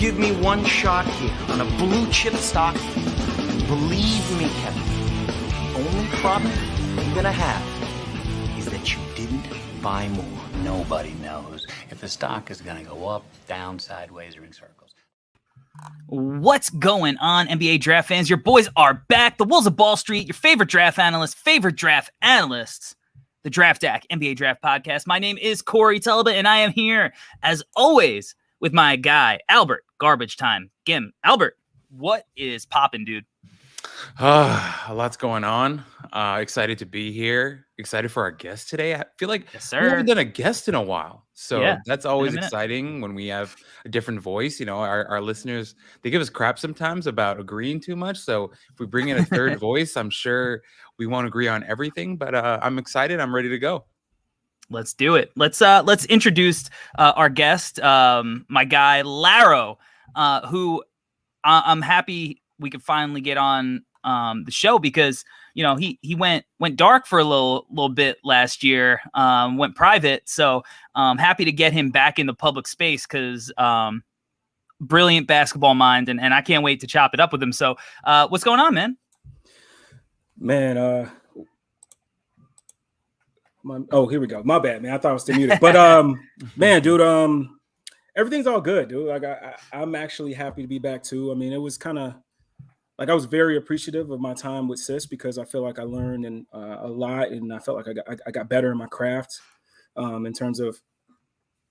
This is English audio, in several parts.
give me one shot here on a blue chip stock, believe me, Kevin, the only problem you're gonna have is that you didn't buy more. Nobody knows if the stock is going to go up, down, sideways, or in circles. What's going on, NBA draft fans? Your boys are back. The Wolves of Ball Street, your favorite draft analysts, the Draft Deck NBA Draft Podcast. My name is Corey Tulba, and I am here, as always, with my guy, Albert Garbage Time Gim. Albert, what is poppin', dude? A lot's going on. Excited to be here. Excited for our guest today. I feel like Yes, we sir. haven't done a guest in a while. So Yeah, that's always exciting when we have a different voice. You know, our listeners, they give us crap sometimes about agreeing too much. So if we bring in a third voice, I'm sure we won't agree on everything. But I'm excited. I'm ready to go. Let's do it. Let's introduce our guest, my guy Larro, who I'm happy we could finally get on the show because he went dark for a little bit last year, went private. So happy to get him back in the public space because brilliant basketball mind, and I can't wait to chop it up with him. So what's going on, man? Man, here we go. My bad, man. I thought I was still muted. But man, dude, everything's all good, dude. Like I'm actually happy to be back too. I mean, it was kind of like I was very appreciative of my time with Sis because I feel like I learned a lot, and I felt like I got better in my craft in terms of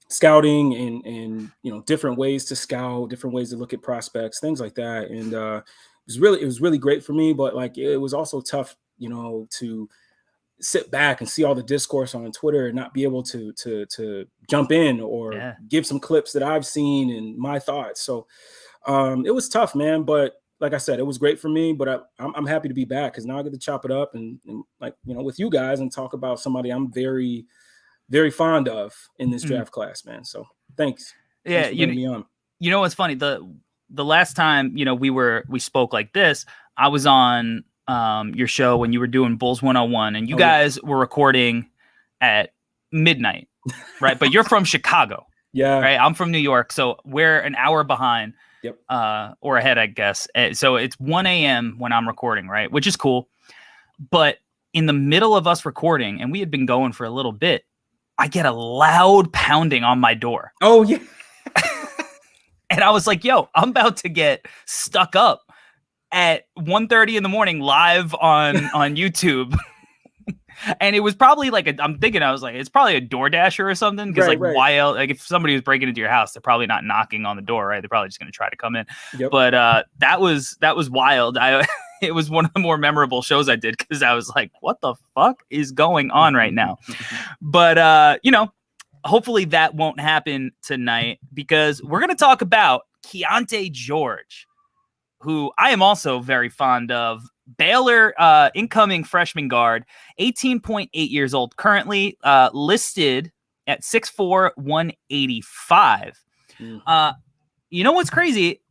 scouting and different ways to scout, different ways to look at prospects, things like that. And it was really great for me, but like it was also tough, to sit back and see all the discourse on Twitter and not be able to jump in or give some clips that I've seen and my thoughts. So it was tough, man. But like I said, it was great for me, but I'm happy to be back because now I get to chop it up and like, with you guys and talk about somebody I'm very, very fond of in this draft class, man. So thanks. Yeah. Thanks for bringing me on. You know what's funny? The last time, we spoke like this, I was on your show when you were doing Bulls 101 and you guys were recording at midnight, right? But you're from Chicago. Yeah. Right. I'm from New York. So we're an hour behind. Yep. Or ahead, I guess. So it's 1 a.m. when I'm recording, right? Which is cool. But in the middle of us recording, and we had been going for a little bit, I get a loud pounding on my door. Oh, yeah. And I was like, yo, I'm about to get stuck up at 1:30 in the morning live on YouTube. And it was probably like it's probably a DoorDasher or something. Because right. why else? Like if somebody was breaking into your house, they're probably not knocking on the door, right? They're probably just going to try to come in. Yep. But that was wild. It was one of the more memorable shows I did because I was like, what the fuck is going on right now? But hopefully that won't happen tonight because we're going to talk about Keyonte George, who I am also very fond of. Baylor incoming freshman guard, 18.8 years old, currently listed at 6'4", 185. You know what's crazy?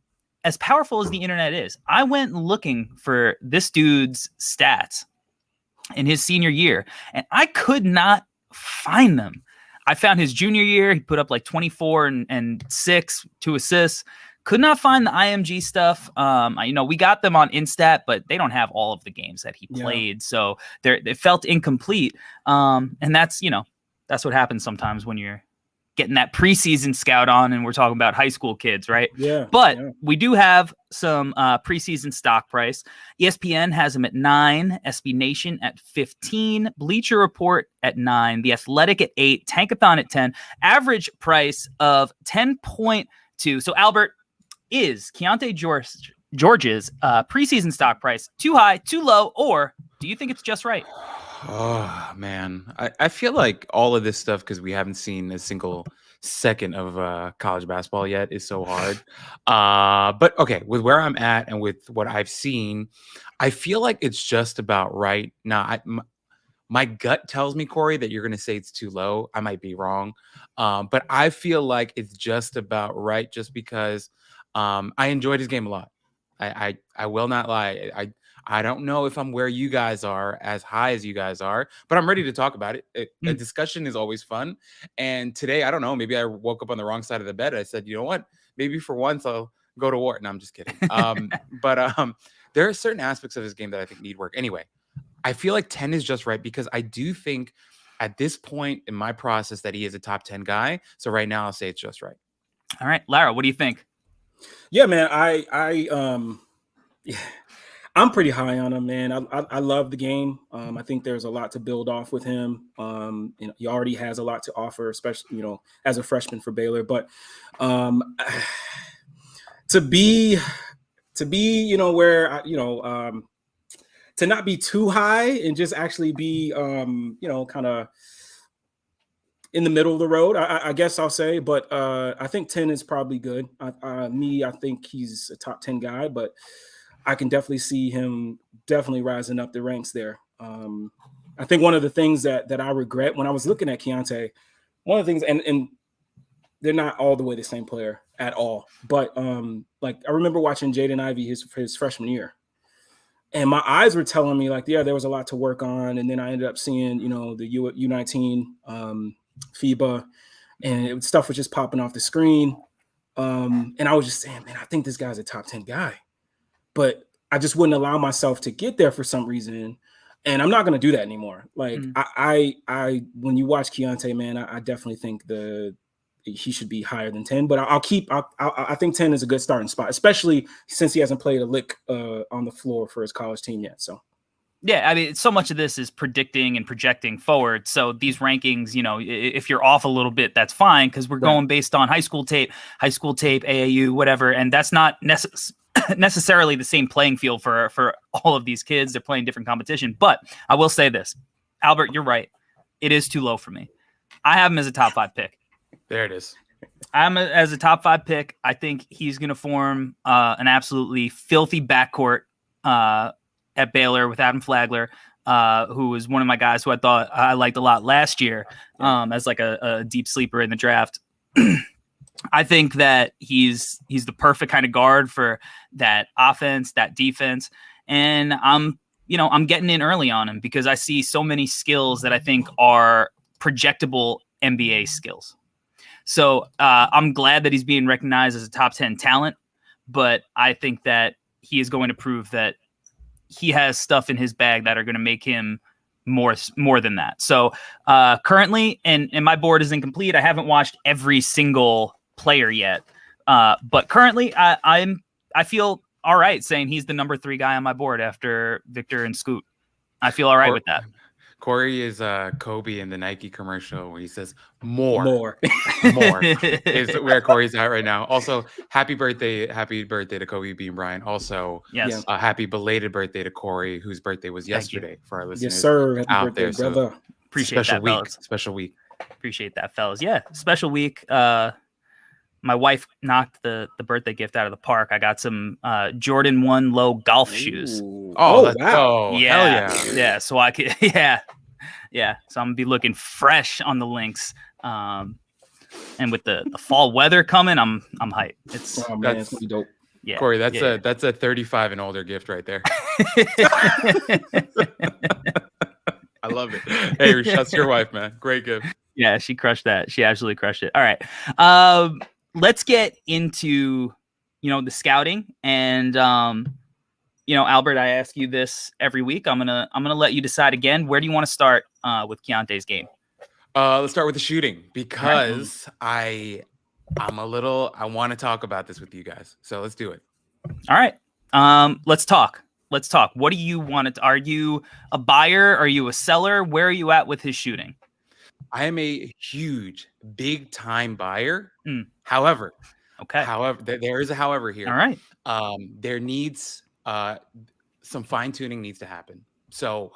As powerful as the internet is, I went looking for this dude's stats in his senior year, and I could not find them. I found his junior year. He put up like 24 and 6, 2 assists. Could not find the IMG stuff. We got them on Instat, but they don't have all of the games that he played, so it felt incomplete. And that's what happens sometimes when you're getting that preseason scout on, and we're talking about high school kids, right? Yeah. But we do have some preseason stock price. ESPN has him at 9, SB Nation at 15, Bleacher Report at 9, The Athletic at 8, Tankathon at 10, average price of 10.2. So Albert, is Keyonte George's preseason stock price too high, too low, or do you think it's just right? Oh, man. I feel like all of this stuff, because we haven't seen a single second of college basketball yet, is so hard. But okay, with where I'm at and with what I've seen, I feel like it's just about right. Now, my gut tells me, Corey, that you're going to say it's too low. I might be wrong. But I feel like it's just about right just because I enjoyed his game a lot. I will not lie. I don't know if I'm where you guys are, as high as you guys are, but I'm ready to talk about it. A discussion is always fun. And today, I don't know, maybe I woke up on the wrong side of the bed. I said, you know what? Maybe for once I'll go to war. No, I'm just kidding. But there are certain aspects of his game that I think need work. Anyway, I feel like 10 is just right because I do think at this point in my process that he is a top 10 guy. So right now I'll say it's just right. All right, Larro, what do you think? Yeah, man. Yeah, I'm pretty high on him, man. I love the game. I think there's a lot to build off with him. He already has a lot to offer, especially as a freshman for Baylor. But to be where to not be too high and just actually be kind of in the middle of the road, I guess I'll say. But I think 10 is probably good. I think he's a top 10 guy, but I can definitely see him rising up the ranks there. I think one of the things that I regret when I was looking at Keyonte, one of the things, and they're not all the way the same player at all, but like I remember watching Jaden Ivey his freshman year, and my eyes were telling me like, yeah, there was a lot to work on, and then I ended up seeing the U19 FIBA, and stuff was just popping off the screen, and I was just saying, man, I think this guy's a top 10 guy. But I just wouldn't allow myself to get there for some reason. And I'm not going to do that anymore. Like I when you watch Keyonte, man, I definitely think he should be higher than 10, but I think 10 is a good starting spot, especially since he hasn't played a lick on the floor for his college team yet. So. Yeah, I mean, so much of this is predicting and projecting forward. So these rankings, if you're off a little bit, that's fine because we're going based on high school tape, AAU, whatever. And that's not necessarily the same playing field for all of these kids. They're playing different competition. But I will say this, Albert, you're right. It is too low for me. I have him as a top 5 pick. There it is. As a top 5 pick. I think he's going to form an absolutely filthy backcourt at Baylor with Adam Flagler, who was one of my guys who I thought I liked a lot last year as like a deep sleeper in the draft. I think that he's the perfect kind of guard for that offense, that defense. And I'm getting in early on him because I see so many skills that I think are projectable NBA skills. So I'm glad that he's being recognized as a top 10 talent, but I think that he is going to prove that he has stuff in his bag that are going to make him more than that. So currently, and my board is incomplete. I haven't watched every single player yet, but currently I feel all right saying he's the number 3 guy on my board after Victor and Scoot. I feel all right with that. Corey is Kobe in the Nike commercial where he says more is where Corey's at right now. Also, happy birthday to Kobe Bean Bryant. Also, yes, happy belated birthday to Corey, whose birthday was yesterday for our listeners. Yes, sir. Happy out birthday, there. brother. So, appreciate special that, week. fellas. Special week. Appreciate that, fellas. Yeah, special week. My wife knocked the birthday gift out of the park. I got some Jordan 1 low golf shoes. Oh, wow. Yeah. Hell yeah. Yeah. So I could, yeah. So I'm gonna be looking fresh on the links. And with the fall weather coming, I'm hyped. It's it's gonna be dope. Yeah. Corey, that's a 35 and older gift right there. I love it. Hey, shouts to your wife, man. Great gift. Yeah, she crushed that. She absolutely crushed it. All right. Let's get into, the scouting and, Albert, I ask you this every week. I'm going to let you decide again. Where do you want to start with Keyonte's game? Let's start with the shooting because I want to talk about this with you guys. So let's do it. All right. Let's talk. What do you want to, are you a buyer? Are you a seller? Where are you at with his shooting? I am a huge, big time buyer. However, there is a however here. All right. There needs some fine tuning needs to happen. So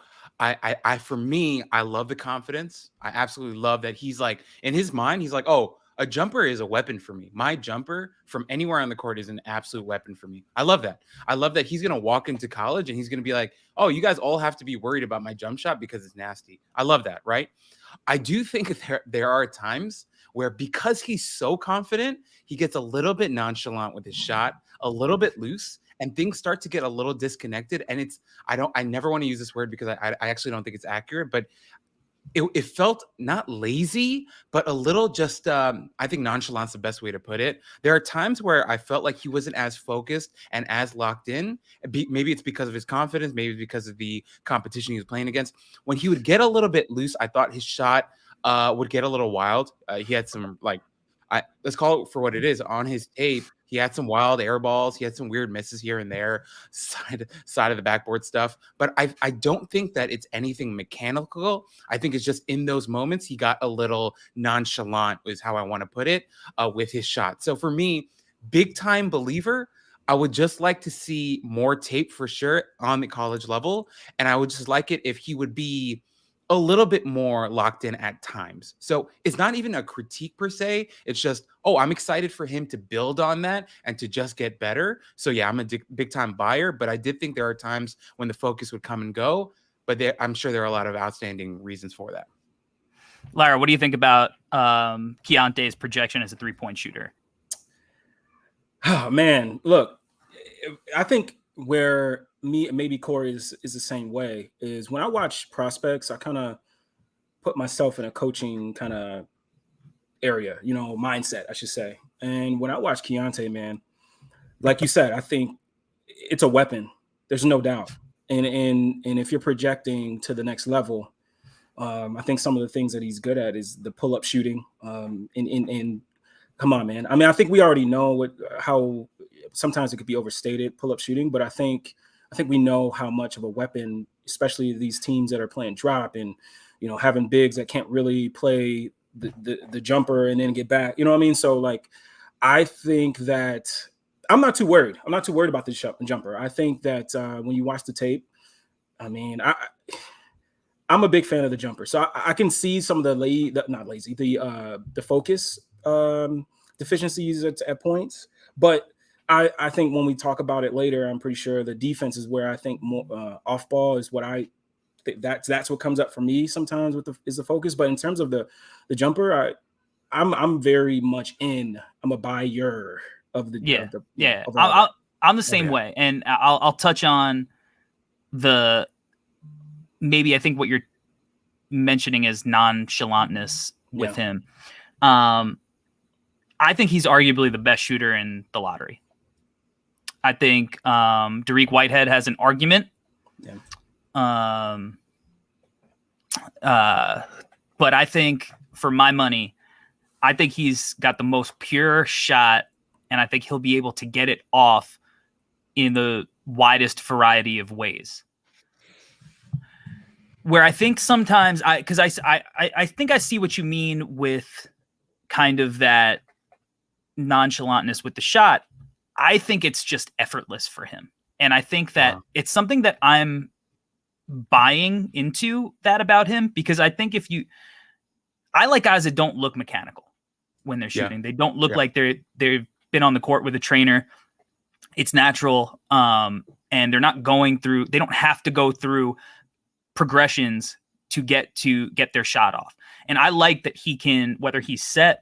for me, I love the confidence. I absolutely love that he's like, in his mind, he's like, oh, a jumper is a weapon for me. My jumper from anywhere on the court is an absolute weapon for me. I love that. I love that he's going to walk into college and he's going to be like, oh, you guys all have to be worried about my jump shot because it's nasty. I love that, right? I do think there are times where because he's so confident, he gets a little bit nonchalant with his shot, a little bit loose. and things start to get a little disconnected. And I never want to use this word because I actually don't think it's accurate, but it felt not lazy, but a little just, I think nonchalant's the best way to put it. There are times where I felt like he wasn't as focused and as locked in. Maybe it's because of his confidence, maybe because of the competition he was playing against. When he would get a little bit loose, I thought his shot would get a little wild. He had some, like, let's call it for what it is. On his tape, he had some wild air balls. He had some weird misses here and there, side of the backboard stuff. But I don't think that it's anything mechanical. I think it's just in those moments he got a little nonchalant, is how I want to put it, with his shot. So for me, big time believer. I would just like to see more tape for sure on the college level. And I would just like it if he would be a little bit more locked in at times. So it's not even a critique per se. It's just, I'm excited for him to build on that and to just get better. So yeah, I'm a big time buyer, but I did think there are times when the focus would come and go, but I'm sure there are a lot of outstanding reasons for that. Larro, what do you think about Keyonte's projection as a 3-point shooter? Oh man, look, I think where maybe Corey is the same way, is when I watch prospects, I kind of put myself in a coaching kind of area, mindset, I should say. And when I watch Keyonte, man, like you said, I think it's a weapon. There's no doubt. And if you're projecting to the next level, I think some of the things that he's good at is the pull-up shooting. And come on, man. I mean, I think we already know how sometimes it could be overstated, pull-up shooting, but I think we know how much of a weapon, especially these teams that are playing drop and, having bigs that can't really play the jumper and then get back. You know what I mean? So, like, I think that I'm not too worried. I'm not too worried about the jumper. I think that when you watch the tape, I mean, I'm a big fan of the jumper. So I can see some of the focus deficiencies at points. But I think when we talk about it later, I'm pretty sure the defense is where I think more off ball is what I think that's what comes up for me sometimes is the focus. But in terms of the jumper, I'm very much in. I'm a buyer of the I'm the same way, and I'll touch on maybe I think what you're mentioning is nonchalantness with him. I think he's arguably the best shooter in the lottery. I think Dariq Whitehead has an argument. Yeah. But I think for my money, I think he's got the most pure shot, and I think he'll be able to get it off in the widest variety of ways. Where I think sometimes I think I see what you mean with kind of that nonchalantness with the shot. I think it's just effortless for him. And I think that it's something that I'm buying into that about him, because I think I like guys that don't look mechanical when they're shooting. They don't look like they've been on the court with a trainer. It's natural. And they're not they don't have to go through progressions to get their shot off. And I like that he can, whether he's set,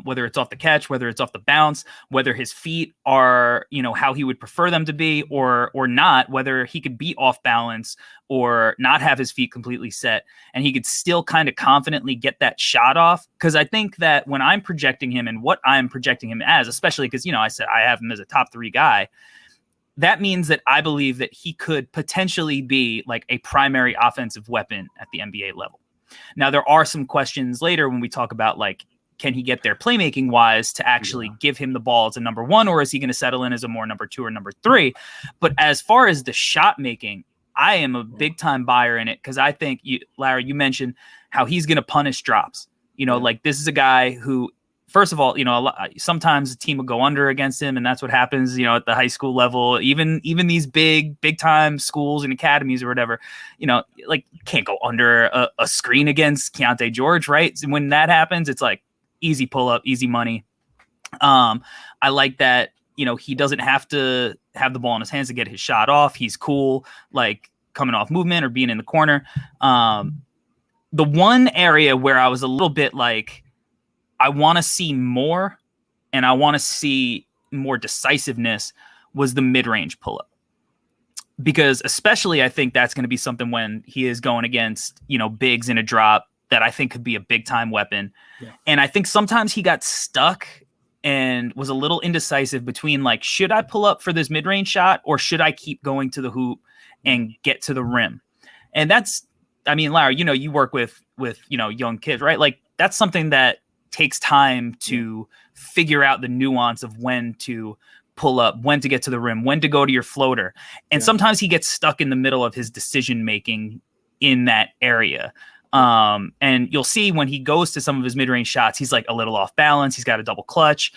whether it's off the catch, whether it's off the bounce, whether his feet are, how he would prefer them to be or not, whether he could be off balance or not have his feet completely set, and he could still kind of confidently get that shot off. Because I think that when I'm projecting him and what I'm projecting him as, especially because, I said I have him as a top 3 guy, that means that I believe that he could potentially be like a primary offensive weapon at the NBA level. Now, there are some questions later when we talk about, like, can he get there playmaking wise to actually give him the ball as a number 1, or is he going to settle in as a more number 2 or number 3? But as far as the shot making, I am a big time buyer in it, because I think Larry, you mentioned how he's going to punish drops. Like, this is a guy who, first of all, sometimes a team will go under against him, and that's what happens, at the high school level, even these big time schools and academies or whatever, like, you can't go under a screen against Keyonte George, right? And when that happens, it's like easy pull up, easy money. I like that, he doesn't have to have the ball in his hands to get his shot off. He's cool, like coming off movement or being in the corner. The one area where I was a little bit like, I want to see more, and I want to see more decisiveness, was the mid-range pull-up. Because especially I think that's going to be something when he is going against, bigs in a drop that I think could be a big-time weapon. Yeah. And I think sometimes he got stuck and was a little indecisive between like, should I pull up for this mid-range shot or should I keep going to the hoop and get to the rim? And that's, Larry, you work with young kids, right? Like that's something that takes time to figure out the nuance of when to pull up, when to get to the rim, when to go to your floater. And sometimes he gets stuck in the middle of his decision making in that area. And you'll see when he goes to some of his mid-range shots, he's like a little off balance. He's got a double clutch.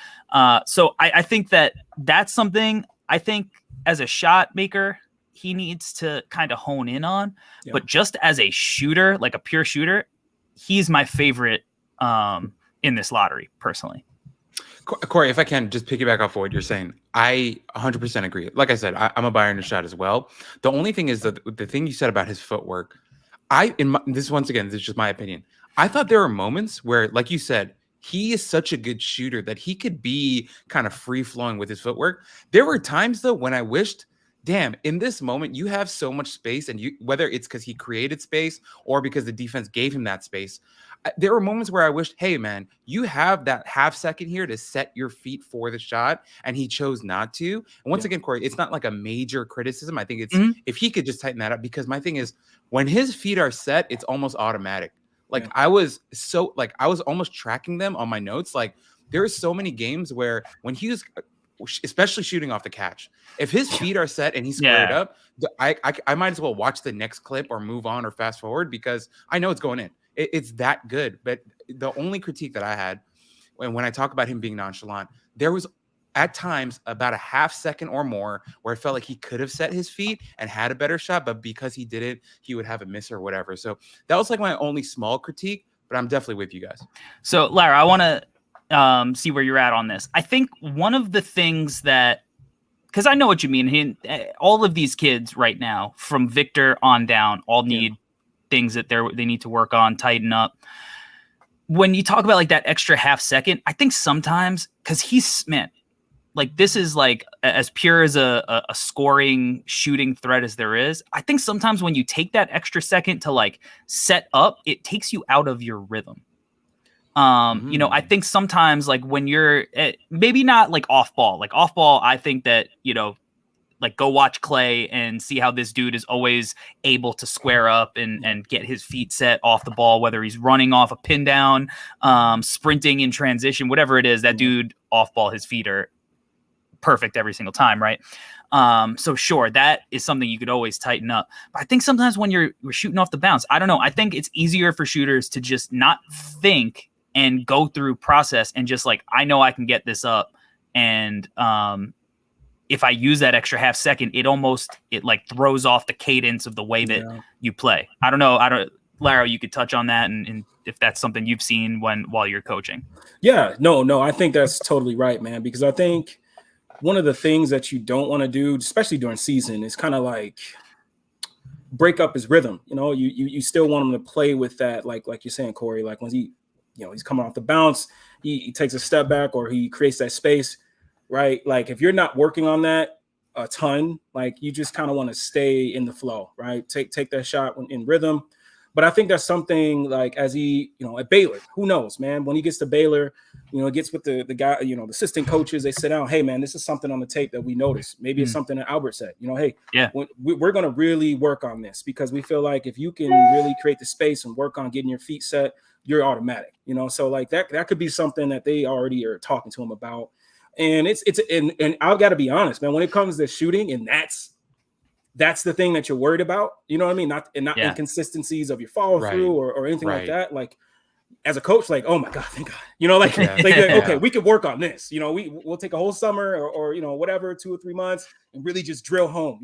So I think that's something I think as a shot maker, he needs to kind of hone in on. Yeah. But just as a shooter, like a pure shooter, he's my favorite in this lottery, personally. Corey, if I can just piggyback off of what you're saying, I 100% agree. Like I said, I'm a buyer in the shot as well. The only thing is that the thing you said about his footwork, this is just my opinion. I thought there were moments where, like you said, he is such a good shooter that he could be kind of free flowing with his footwork. There were times though when I wished, damn, in this moment, you have so much space, and whether it's because he created space or because the defense gave him that space, there were moments where I wished, hey, man, you have that half second here to set your feet for the shot, and he chose not to. And once again, Corey, it's not like a major criticism. I think it's if he could just tighten that up, because my thing is when his feet are set, it's almost automatic. Like I was almost tracking them on my notes. Like there are so many games where when he was, especially shooting off the catch, if his feet are set and he's squared up, I might as well watch the next clip or move on or fast forward because I know it's going in. It's that good. But the only critique that I had when I talk about him being nonchalant, there was at times about a half second or more where I felt like he could have set his feet and had a better shot, but because he didn't, he would have a miss or whatever. So that was like my only small critique, but I'm definitely with you guys. So Larry, I want to see where you're at on this. I think one of the things that, because I know what you mean, all of these kids right now, from Victor on down, all need things that they need to work on, tighten up. When you talk about like that extra half second, I think sometimes, because he's, man, like this is like as pure as a scoring shooting threat as there is. I think sometimes when you take that extra second to like set up, it takes you out of your rhythm. I think sometimes like when you're maybe not like off ball, I think that, like go watch Clay and see how this dude is always able to square up and get his feet set off the ball, whether he's running off a pin down, sprinting in transition, whatever it is, that dude off ball, his feet are perfect every single time. Right. So sure, that is something you could always tighten up. But I think sometimes when you're shooting off the bounce, I don't know. I think it's easier for shooters to just not think and go through process and just like, I know I can get this up. And if I use that extra half second, it like throws off the cadence of the way that you play. I don't know. Larro, you could touch on that. And if that's something you've seen while you're coaching. Yeah, no, I think that's totally right, man. Because I think one of the things that you don't want to do, especially during season, is kind of like break up his rhythm. You still want him to play with that. Like you're saying, Corey, like when he's coming off the bounce, he takes a step back or he creates that space, right? Like if you're not working on that a ton, like you just kind of want to stay in the flow, right? Take that shot in rhythm. But I think that's something like as he, at Baylor, who knows, man, when he gets to Baylor, gets with the guy, the assistant coaches, they sit down, hey, man, this is something on the tape that we noticed. Maybe it's something that Albert said, hey, we're going to really work on this because we feel like if you can really create the space and work on getting your feet set, you're automatic, so like that could be something that they already are talking to him about. And and I've got to be honest, man, when it comes to shooting, and that's the thing that you're worried about, you know what I mean? Not inconsistencies of your follow through or anything like that. Like as a coach, like, oh my God, thank God, okay, we could work on this. We'll take a whole summer or whatever, 2 or 3 months and really just drill home,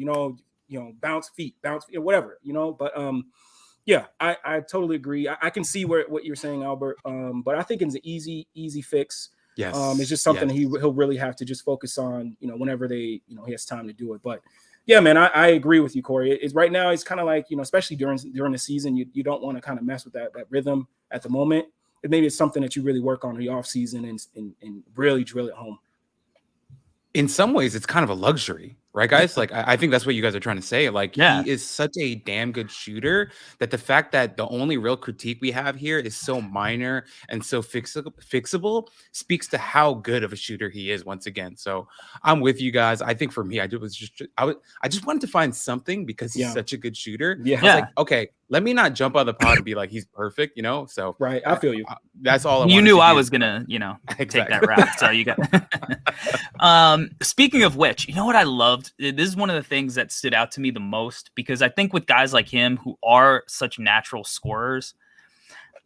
bounce feet, whatever, but yeah, I totally agree. I can see what you're saying, Albert. But I think it's an easy fix. Yes. It's just something he'll really have to just focus on, whenever he has time to do it. But yeah, man, I agree with you, Corey. It's right now, it's kind of like, especially during the season, you don't want to kind of mess with that rhythm at the moment. Maybe it's something that you really work on in the off season and really drill it home. in some ways it's kind of a luxury, right, guys? Like I think that's what you guys are trying to say. Like Yeah. he is such a damn good shooter that the fact that the only real critique we have here is so minor and so fixable speaks to how good of a shooter he is once again. So I'm with you guys. I think for me, I just wanted to find something because he's Yeah. such a good shooter. Yeah. I was like, okay, let me not jump out of the pod and be like he's perfect, you know? So Right. I feel you. that's all I You wanted knew to I do. was gonna, you know, take that Exactly. route. So you got. Speaking of which, you know what I loved? This is one of the things that stood out to me the most because I think with guys like him who are such natural scorers,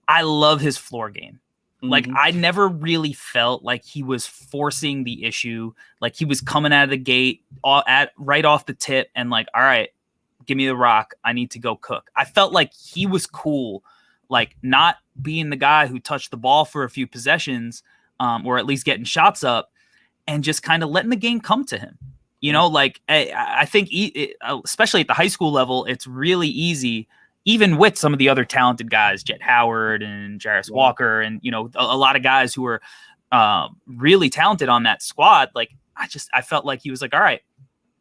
I love his floor game. Like Mhm. I never really felt like he was forcing the issue. Like he was coming out of the gate right off the tip and like, all right, give me the rock. I need to go cook. I felt like he was cool, like not being the guy who touched the ball for a few possessions, or at least getting shots up, and just kind of letting the game come to him. You know, like I think, especially at the high school level, it's really easy. Even with some of the other talented guys, Jet Howard and Jarris Walker, and you know a lot of guys who were really talented on that squad, like I felt like he was like, all right,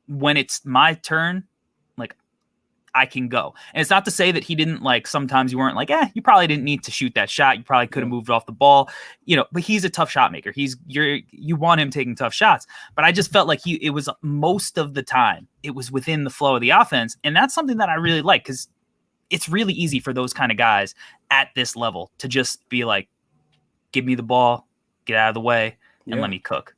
when it's my turn, like I can go. And it's not to say that he didn't, like sometimes you weren't like, you probably didn't need to shoot that shot. You probably could have moved off the ball, you know. But he's a tough shot maker. You want him taking tough shots. But I just felt like it was most of the time it was within the flow of the offense, and that's something that I really like because it's really easy for those kind of guys at this level to just be like, give me the ball, get out of the way, and let me cook.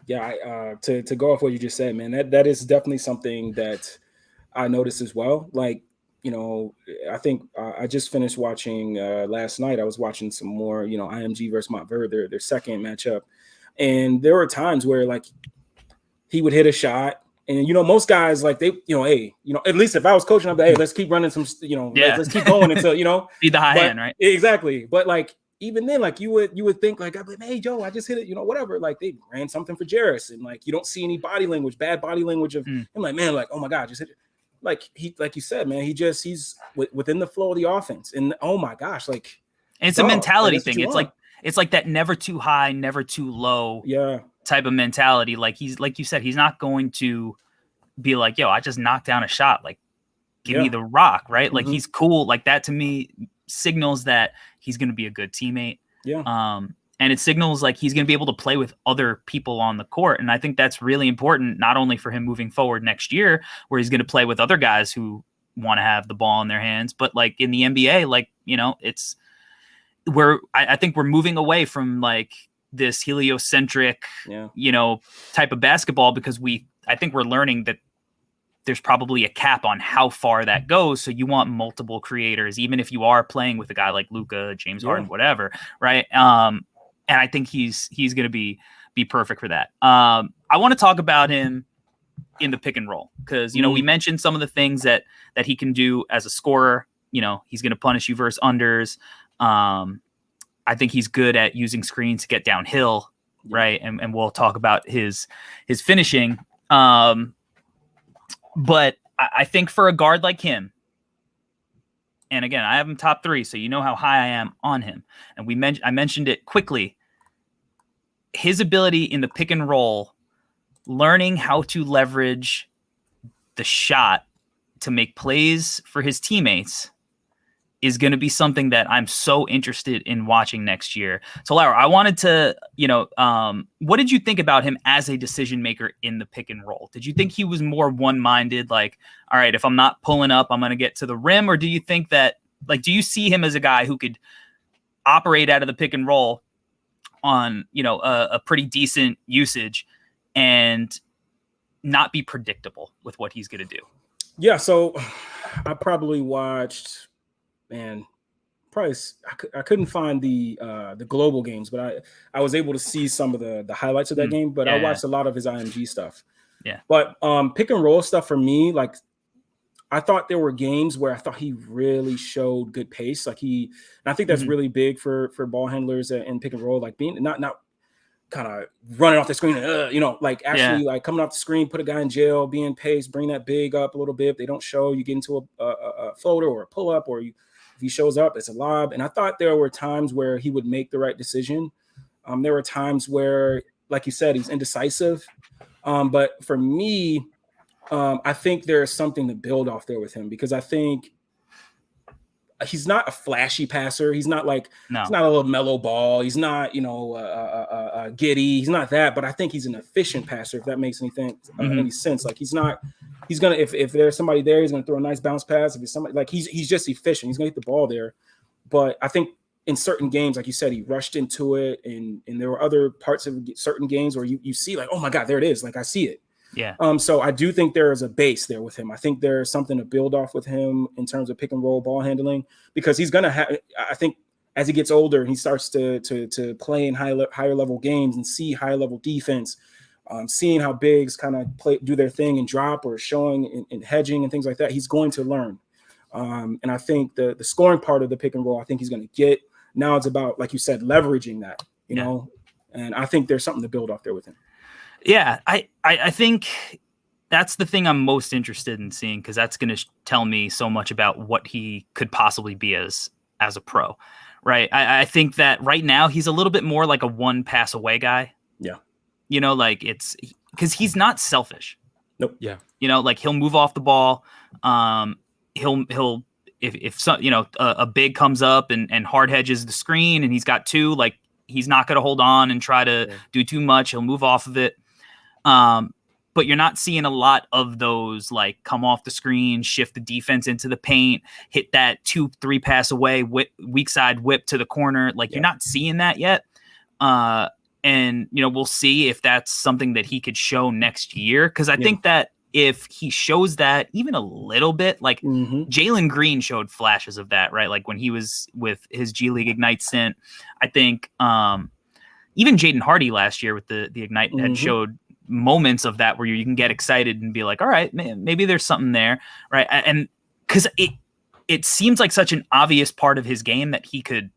Yeah, to go off what you just said, man, that is definitely something that I noticed as well. Like, you know, I think I just finished watching last night. I was watching some more, you know, IMG versus Montverde, their second matchup. And there were times where like he would hit a shot. And, you know, most guys, like they, you know, hey, you know, at least if I was coaching, I'd be, hey, let's keep running some, you know, let's keep going until, you know. Be the high end, right? Exactly. But like, even then, like you would think like, I'd be like, hey, Joe, I just hit it, you know, whatever. Like they ran something for Jarris, and like, you don't see any bad body language of him. Like, man, like, oh my God, just hit it. Like you said, man, he's within the flow of the offense. And oh my gosh, like, and it's a mentality like, thing. It's like that never too high, never too low type of mentality. Like he's, like you said, he's not going to be like, yo, I just knocked down a shot. Like, give me the rock, right? Like he's cool. Like that to me signals that he's going to be a good teammate. Yeah. And it signals like he's going to be able to play with other people on the court. And I think that's really important, not only for him moving forward next year, where he's going to play with other guys who want to have the ball in their hands, but like in the NBA, like, you know, it's where I think we're moving away from like this heliocentric, you know, type of basketball, because I think we're learning that there's probably a cap on how far that goes. So you want multiple creators, even if you are playing with a guy like Luka, James Harden, whatever. Right. And I think he's going to be perfect for that. I want to talk about him in the pick and roll because, you know, we mentioned some of the things that he can do as a scorer. You know, he's going to punish you versus unders. I think he's good at using screens to get downhill. Right. And we'll talk about his finishing. But I think for a guard like him, and again, I have him top 3, so you know how high I am on him. And I mentioned it quickly. His ability in the pick and roll, learning how to leverage the shot to make plays for his teammates, is going to be something that I'm so interested in watching next year. So, Larro, I wanted to, you know, what did you think about him as a decision maker in the pick and roll? Did you think he was more one-minded, like, all right, if I'm not pulling up, I'm going to get to the rim? Or do you think that, like, do you see him as a guy who could operate out of the pick and roll on, you know, a pretty decent usage and not be predictable with what he's going to do? Yeah, so I probably watched, man, I couldn't find the global games, but I was able to see some of the highlights of that game. But I watched a lot of his IMG stuff. Yeah. But pick and roll stuff for me, like I thought there were games where I thought he really showed good pace. Like and I think that's really big for ball handlers in pick and roll, like being not kind of running off the screen, you know, like actually like coming off the screen, put a guy in jail, being paced, bring that big up a little bit. If they don't show, you get into a floater or a pull up, or if he shows up, it's a lob. And I thought there were times where he would make the right decision. There were times where, like you said, he's indecisive. But for me, I think there's something to build off there with him, because I think he's not a flashy passer. He's not like he's not a little mellow ball. He's not, giddy. He's not that. But I think he's an efficient passer, if that makes any sense. Like he's gonna if there's somebody there, he's gonna throw a nice bounce pass. If it's somebody like he's just efficient. He's gonna hit the ball there. But I think in certain games, like you said, he rushed into it, and there were other parts of certain games where you see like, oh my God, there it is. Like I see it. Yeah. So I do think there is a base there with him. I think there's something to build off with him in terms of pick and roll ball handling, because he's gonna have. I think as he gets older and he starts to play in higher level games and see higher level defense, seeing how bigs kind of do their thing and drop, or showing in hedging and things like that, he's going to learn. And I think the scoring part of the pick and roll, I think he's going to get. Now it's about, like you said, leveraging that, you know, and I think there's something to build off there with him. Yeah, I think that's the thing I'm most interested in seeing, because that's going to tell me so much about what he could possibly be as a pro, right? I think that right now he's a little bit more like a one pass away guy. Yeah. Like it's because he's not selfish. Nope. Yeah. Like he'll move off the ball. He'll if some, a big comes up and hard hedges the screen and he's got two, like he's not going to hold on and try to do too much. He'll move off of it. But you're not seeing a lot of those, like come off the screen, shift the defense into the paint, hit that 2-3 pass away, weak side whip to the corner. Like you're not seeing that yet. And we'll see if that's something that he could show next year. Cause I think that if he shows that even a little bit, like Jalen Green showed flashes of that, right? Like when he was with his G League Ignite stint, I think, even Jaden Hardy last year with the Ignite had showed moments of that where you can get excited and be like, all right, man, maybe there's something there. Right. And cause it seems like such an obvious part of his game that he could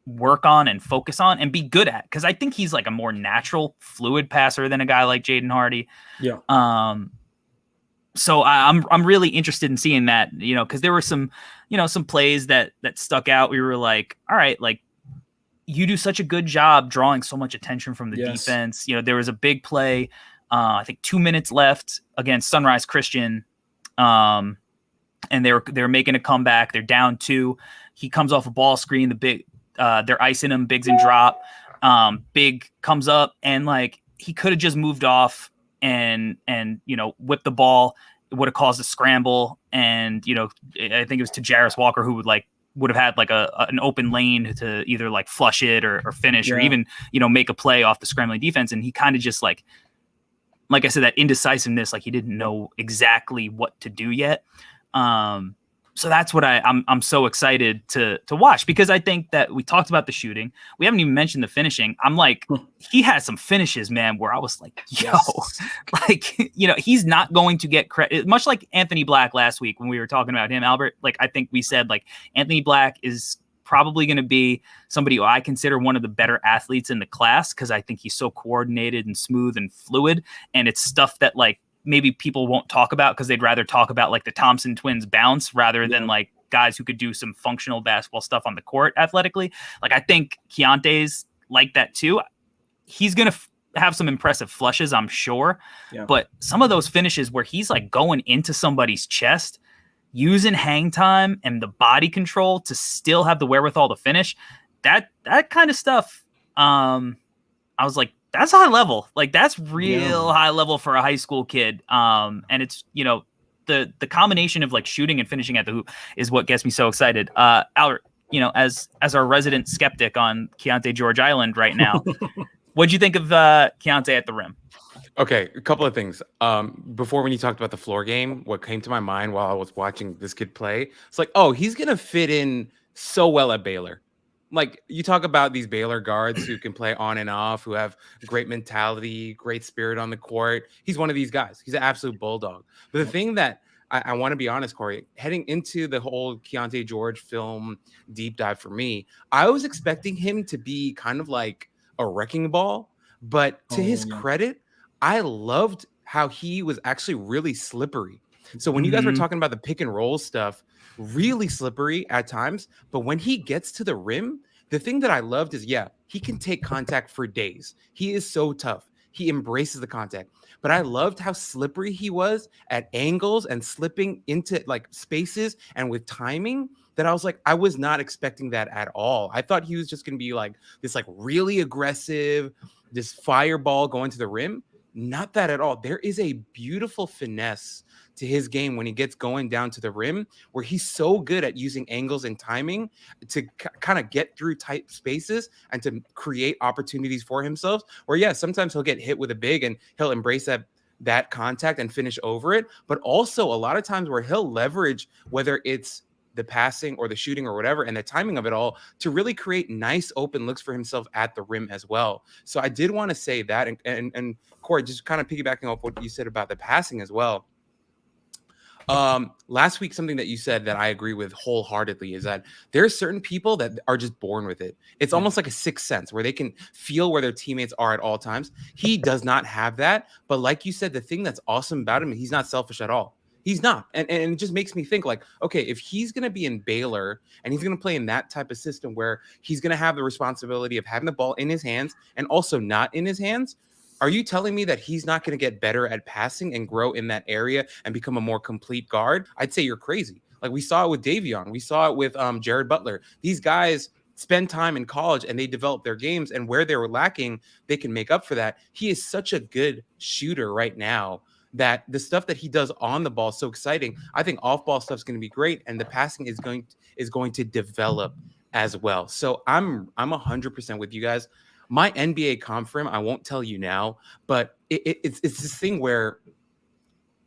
work on and focus on and be good at. Cause I think he's like a more natural fluid passer than a guy like Jaden Hardy. Yeah. So I'm really interested in seeing that, cause there were some plays that stuck out. We were like, all right, like, you do such a good job drawing so much attention from the defense. There was a big play, I think 2 minutes left against Sunrise Christian. And they were making a comeback. They're down 2. He comes off a ball screen. They're icing him, bigs and drop. Big comes up and like he could have just moved off and whipped the ball. It would have caused a scramble. And I think it was to Jarris Walker who would have had like an open lane to either like flush it or finish or even, make a play off the scrambling defense. And he kind of just like I said, that indecisiveness, like he didn't know exactly what to do yet. So that's what I'm so excited to watch, because I think that we talked about the shooting. We haven't even mentioned the finishing. I'm like, he has some finishes, man, where I was like, yo, he's not going to get credit, much like Anthony Black last week when we were talking about him, Albert. Like, I think we said like Anthony Black is probably going to be somebody who I consider one of the better athletes in the class, because I think he's so coordinated and smooth and fluid. And it's stuff that like maybe people won't talk about because they'd rather talk about like the Thompson twins bounce rather than like guys who could do some functional basketball stuff on the court athletically. Like I think Keyonte's like that too. He's going to have some impressive flushes, I'm sure. Yeah. But some of those finishes where he's like going into somebody's chest, using hang time and the body control to still have the wherewithal to finish, that kind of stuff. I was like, that's high level. Like that's real high level for a high school kid. And it's, the combination of like shooting and finishing at the hoop is what gets me so excited. Albert, as our resident skeptic on Keyonte George Island right now, what'd you think of Keyonte at the rim? Okay, a couple of things. Before, when you talked about the floor game, what came to my mind while I was watching this kid play, it's like, oh, he's gonna fit in so well at Baylor. Like you talk about these Baylor guards who can play on and off, who have great mentality, great spirit on the court. He's one of these guys. He's an absolute bulldog. But the thing that I want to be honest, Corey, heading into the whole Keyonte George film deep dive for me, I was expecting him to be kind of like a wrecking ball. But to his credit, I loved how he was actually really slippery. So when you guys were talking about the pick and roll stuff, really slippery at times, but when he gets to the rim, the thing that I loved is, he can take contact for days. He is so tough. he embraces the contact. But I loved how slippery he was at angles and slipping into like spaces and with timing, that I was like, I was not expecting that at all. I thought he was just going to be like this like really aggressive, this fireball going to the rim. Not that at all. There is a beautiful finesse to his game when he gets going down to the rim, where he's so good at using angles and timing to kind of get through tight spaces and to create opportunities for himself. Where, yeah, sometimes he'll get hit with a big and he'll embrace that contact and finish over it. But also a lot of times where he'll leverage, whether it's the passing or the shooting or whatever, and the timing of it all, to really create nice open looks for himself at the rim as well. So I did want to say that. And Corey, just kind of piggybacking off what you said about the passing as well. Last week, something that you said that I agree with wholeheartedly is that there are certain people that are just born with it. It's almost like a sixth sense where they can feel where their teammates are at all times. He does not have that. But like you said, the thing that's awesome about him, he's not selfish at all. He's not. And it just makes me think like, okay, if he's going to be in Baylor and he's going to play in that type of system where he's going to have the responsibility of having the ball in his hands and also not in his hands, are you telling me that he's not going to get better at passing and grow in that area and become a more complete guard? I'd say you're crazy. Like we saw it with Davion. We saw it with Jared Butler. These guys spend time in college and they develop their games, and where they were lacking, they can make up for that. He is such a good shooter right now that the stuff that he does on the ball is so exciting. I think off-ball stuff is going to be great, and the passing is going to develop as well. So I'm 100% with you guys. My NBA comp for him, I won't tell you now, but it's this thing where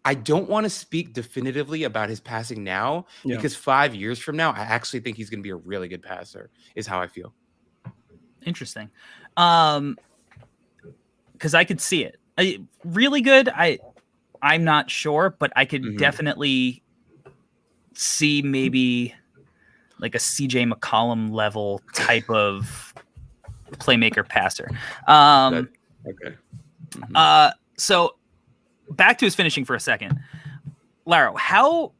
I don't want to speak definitively about his passing now, because 5 years from now, I actually think he's going to be a really good passer, is how I feel. Interesting. Because I could see it. Really good. I'm not sure, but I could definitely see maybe like a CJ McCollum level type of playmaker passer. Okay. So back to his finishing for a second. Larro,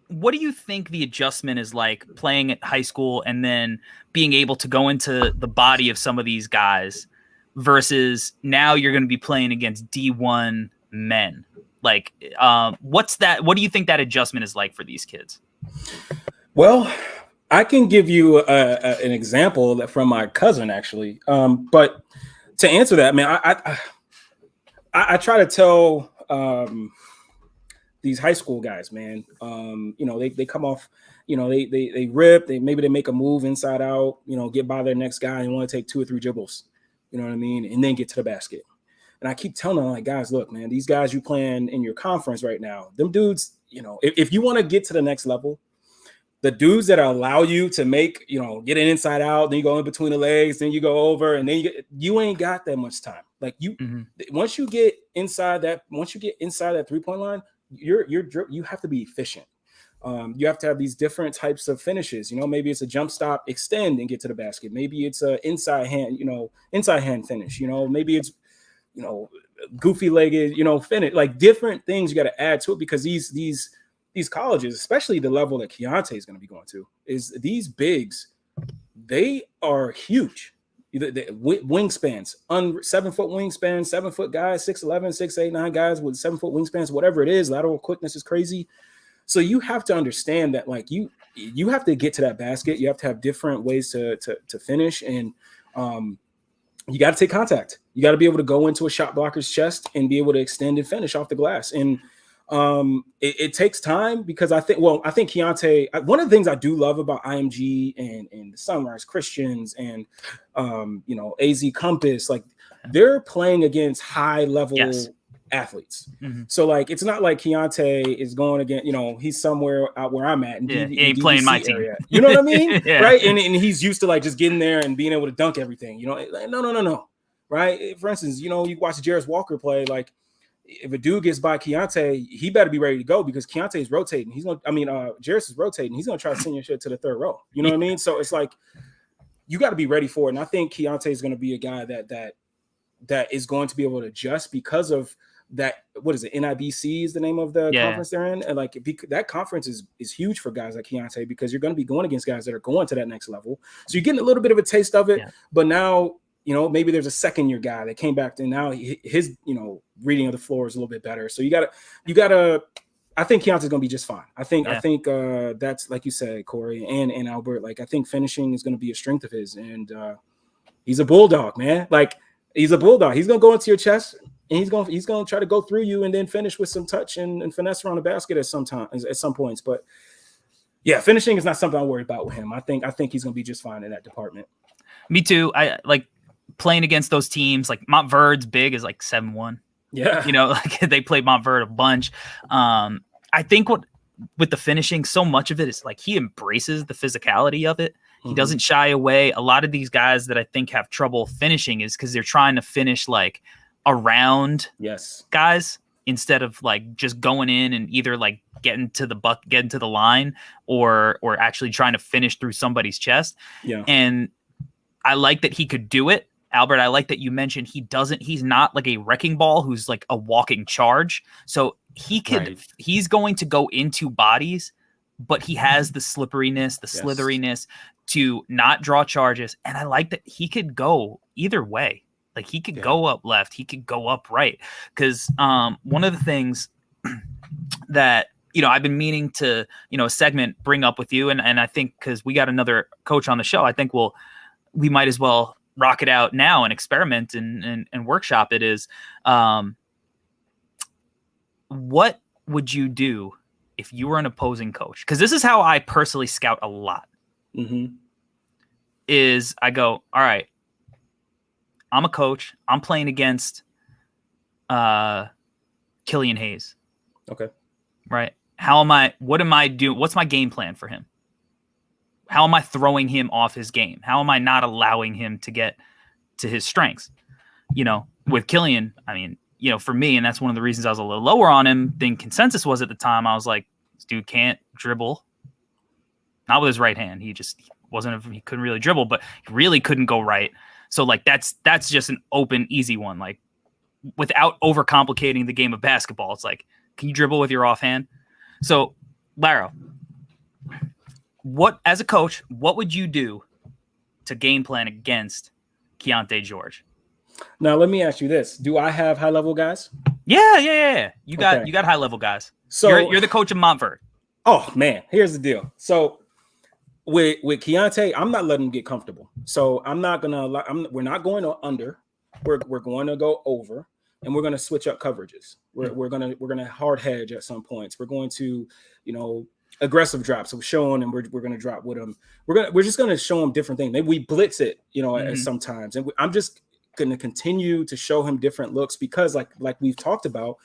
what do you think the adjustment is like playing at high school and then being able to go into the body of some of these guys versus now you're going to be playing against D1 men? Like, what do you think that adjustment is like for these kids? Well, I can give you an example from my cousin, actually. But to answer that, man, I try to tell these high school guys, man, they come off, they rip, maybe they make a move inside out, get by their next guy and want to take 2 or 3 dribbles, you know what I mean, and then get to the basket. And I keep telling them, like, guys, look, man, these guys you playing in your conference right now, them dudes, if you want to get to the next level, the dudes that allow you to make, get an inside out, then you go in between the legs, then you go over, and then you ain't got that much time. Like once you get inside that 3-point line, you have to be efficient. You have to have these different types of finishes. Maybe it's a jump stop, extend and get to the basket. Maybe it's a inside hand finish. Maybe it's goofy legged, finish, like different things you got to add to it, because these colleges, especially the level that Keyonte is going to be going to, is these bigs, they are huge. The wingspans, 7-foot wingspan, 7-foot guys, 6'11", 6'8", 9 guys with 7-foot wingspans, whatever it is, lateral quickness is crazy. So you have to understand that, like, you have to get to that basket. You have to have different ways to finish, and you got to take contact. You got to be able to go into a shot blocker's chest and be able to extend and finish off the glass. And it takes time, because I think Keyonte, one of the things I do love about IMG and the Sunrise Christians and AZ Compass, like, they're playing against high level athletes. So like, it's not like Keyonte is going against, he's somewhere out where I'm at and he ain't playing my team area. You know what I mean? Right. And he's used to like just getting there and being able to dunk everything, like, no. Right. For instance, you watch Jarris Walker play, like, if a dude gets by Keyonte, he better be ready to go, because Keyonte is rotating. Jarris is rotating. He's going to try to send your shit to the 3rd row. You know what I mean? So it's like, you got to be ready for it. And I think Keyonte is going to be a guy that is going to be able to adjust because of that. What is it? NIBC is the name of the conference they're in. And like, that conference is huge for guys like Keyonte, because you're going to be going against guys that are going to that next level. So you're getting a little bit of a taste of it, but now, you know, maybe there's a second year guy that came back and now his, you know, reading of the floor is a little bit better. So you gotta. I think Keyonte's gonna be just fine. I think that's like you said, Corey and Albert. Like I think finishing is gonna be a strength of his, and he's a bulldog, man. Like he's a bulldog. He's gonna go into your chest and he's gonna try to go through you and then finish with some touch and finesse around the basket at some points. But yeah, finishing is not something I'm worried about with him. I think he's gonna be just fine in that department. Me too. I like playing against those teams. Like Montverde's big is like 7'1". Yeah, you know, like they played Montverde a bunch. I think with the finishing, so much of it is like he embraces the physicality of it. He doesn't shy away. A lot of these guys that I think have trouble finishing is because they're trying to finish like around guys instead of like just going in and either like getting to the line or actually trying to finish through somebody's chest. Yeah. And I like that he could do it. Albert, I like that you mentioned he's not like a wrecking ball who's like a walking charge. So he's going to go into bodies, but he has the slipperiness, the slitheriness to not draw charges. And I like that he could go either way. Like he could go up left, he could go up right. Because one of the things that, you know, I've been meaning to, you know, a segment bring up with you. And I think because we got another coach on the show, I think we might as well rock it out now and experiment and workshop it is, what would you do if you were an opposing coach? Because this is how I personally scout a lot. Is I go, all right, I'm a coach. I'm playing against Killian Hayes. Okay. Right. What am I doing? What's my game plan for him? How am I throwing him off his game? How am I not allowing him to get to his strengths? You know, with Killian, I mean, you know, for me, and that's one of the reasons I was a little lower on him than consensus was at the time. I was like, this dude can't dribble. Not with his right hand. He couldn't really dribble, but he really couldn't go right. So like, that's just an open, easy one. Like without overcomplicating the game of basketball, it's like, can you dribble with your offhand? So Larro, as a coach, what would you do to game plan against Keyonte George? Now, let me ask you this. Do I have high level guys? Yeah. You got high level guys. So you're the coach of Montverde. Oh man, here's the deal. So with Keyonte, I'm not letting him get comfortable. So we're not going under. We're going to go over, and we're going to switch up coverages. We're going to hard hedge at some points. We're going to, you know, aggressive drops. So we're showing and we're going to drop with them. We're just going to show him different things. Maybe we blitz it, you know, at sometimes. And I'm just going to continue to show him different looks because like we've talked about,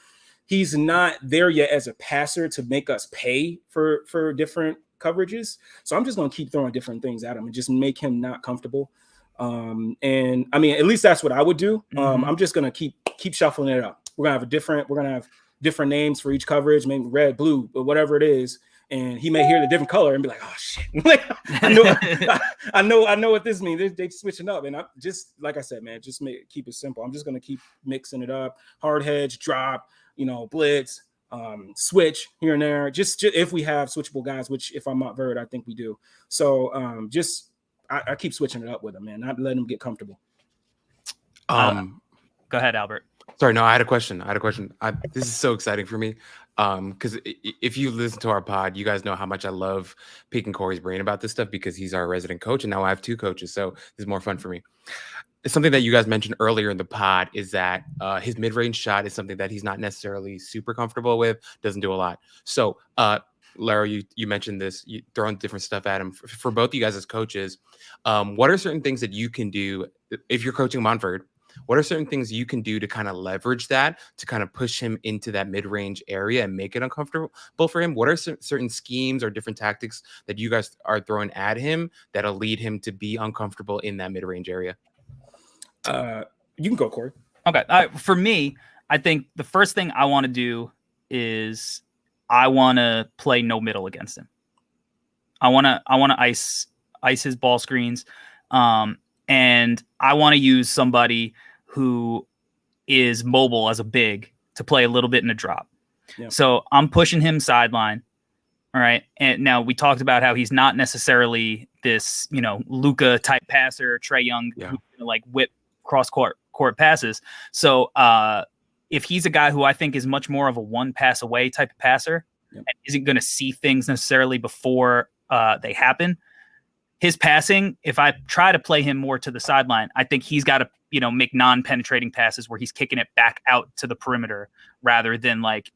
he's not there yet as a passer to make us pay for different coverages. So I'm just going to keep throwing different things at him and just make him not comfortable. And I mean, at least that's what I would do. I'm just going to keep shuffling it up. We're going to have different names for each coverage, maybe red, blue, but whatever it is. And he may hear the different color and be like, "Oh shit!" I know what this means. They switching up, and I just like I said, man, just keep it simple. I'm just gonna keep mixing it up, hard hedge, drop, you know, blitz, switch here and there. Just if we have switchable guys, which if I'm not Verd, I think we do. So I keep switching it up with him, man, not letting him get comfortable. Go ahead, Albert. Sorry, no, I had a question. This is so exciting for me. Because if you listen to our pod, you guys know how much I love picking Corey's brain about this stuff because he's our resident coach, and now I have two coaches, so this is more fun for me. It's something that you guys mentioned earlier in the pod is that his mid-range shot is something that he's not necessarily super comfortable with, doesn't do a lot. So, Larry, you mentioned this, you throwing different stuff at him. For both you guys as coaches, what are certain things that you can do if you're coaching Montverde? What are certain things you can do to kind of leverage that, to kind of push him into that mid-range area and make it uncomfortable for him? What are certain schemes or different tactics that you guys are throwing at him that'll lead him to be uncomfortable in that mid-range area? You can go, Corey. Okay. For me, I think the first thing I want to do is I want to play no middle against him. I want to ice his ball screens. And I want to use somebody who is mobile as a big to play a little bit in a drop. Yeah. So I'm pushing him sideline. All right. And now we talked about how he's not necessarily this, you know, Luka type passer, Trae Young, who's gonna like whip cross court passes. So if he's a guy who I think is much more of a one pass away type of passer, and isn't going to see things necessarily before they happen, his passing, if I try to play him more to the sideline, I think he's got to, make non-penetrating passes where he's kicking it back out to the perimeter rather than like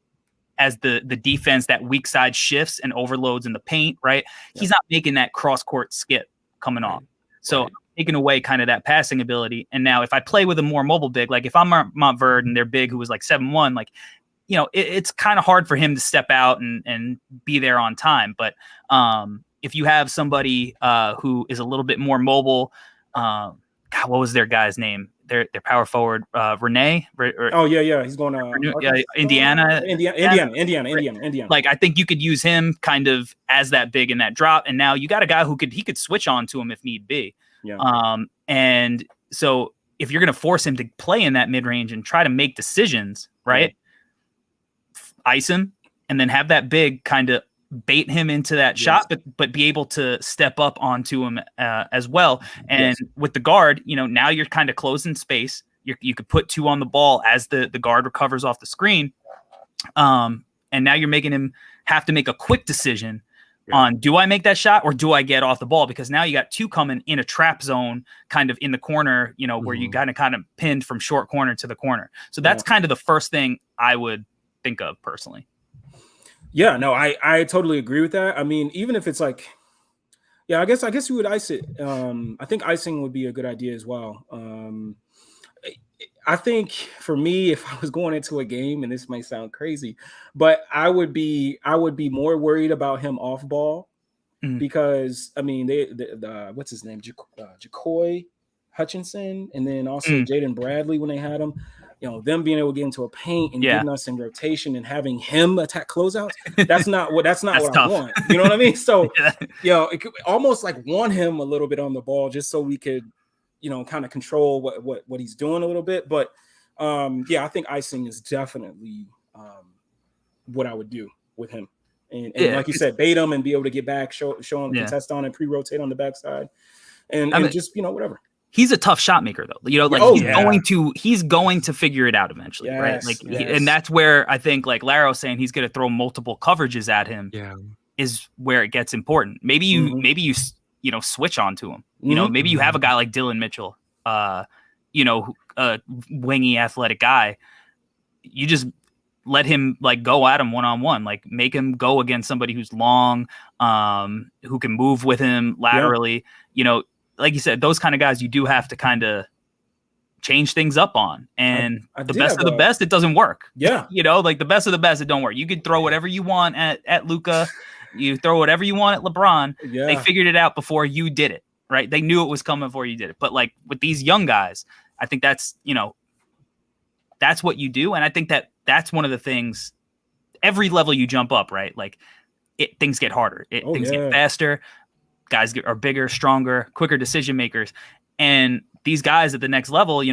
as the defense, that weak side shifts and overloads in the paint, right? Yeah. He's not making that cross-court skip coming off. So I'm taking away kind of that passing ability. And now if I play with a more mobile big, like if I'm Montverde and they're big who was like 7'1", like, it's kind of hard for him to step out and be there on time. But if you have somebody who is a little bit more mobile, God, what was their guy's name? Their power forward, Renee. He's going to Indiana. Indiana. Like I think you could use him kind of as that big in that drop, and now you got a guy who could switch on to him if need be. Yeah. And so if you're going to force him to play in that mid range and try to make decisions, right? Ice him, and then have that big kind of bait him into that shot, but be able to step up onto him as well. And with the guard, now you're kind of closing space. You could put 2 on the ball as the guard recovers off the screen. And now you're making him have to make a quick decision on, do I make that shot or do I get off the ball? Because now you got 2 coming in a trap zone kind of in the corner, where you got to kind of pinned from short corner to the corner. So that's kind of the first thing I would think of personally. Yeah, no, I totally agree with that. I mean, even if it's like, I guess you would ice it. I think icing would be a good idea as well. I think for me, if I was going into a game, and this might sound crazy, but I would be more worried about him off ball because I mean, the what's his name, Jacoy Hutchinson, and then also Jaden Bradley when they had him. Them being able to get into a paint and getting us in rotation and having him attack closeouts. That's not what I want. You know what I mean? So, it could almost like want him a little bit on the ball just so we could, kind of control what he's doing a little bit. But I think icing is definitely what I would do with him. And like you said, bait him and be able to get back, show him the contest on and pre-rotate on the backside, and just whatever. He's a tough shot maker though. He's going to figure it out eventually, right? Like, and that's where I think like Larro's saying he's going to throw multiple coverages at him. Yeah, is where it gets important. Maybe you switch on to him. Maybe you have a guy like Dylan Mitchell, a wingy athletic guy. You just let him like go at him one-on-one, like make him go against somebody who's long, who can move with him laterally, like you said, those kind of guys you do have to kind of change things up on. And the best of the best, it doesn't work. Yeah. Like the best of the best, it don't work. You could throw whatever you want at Luka. You throw whatever you want at LeBron. Yeah. They figured it out before you did it, right? They knew it was coming before you did it. But like with these young guys, I think that's, that's what you do. And I think that's one of the things, every level you jump up, right? Like things get harder. Things get faster. Guys are bigger, stronger, quicker decision makers. And these guys at the next level,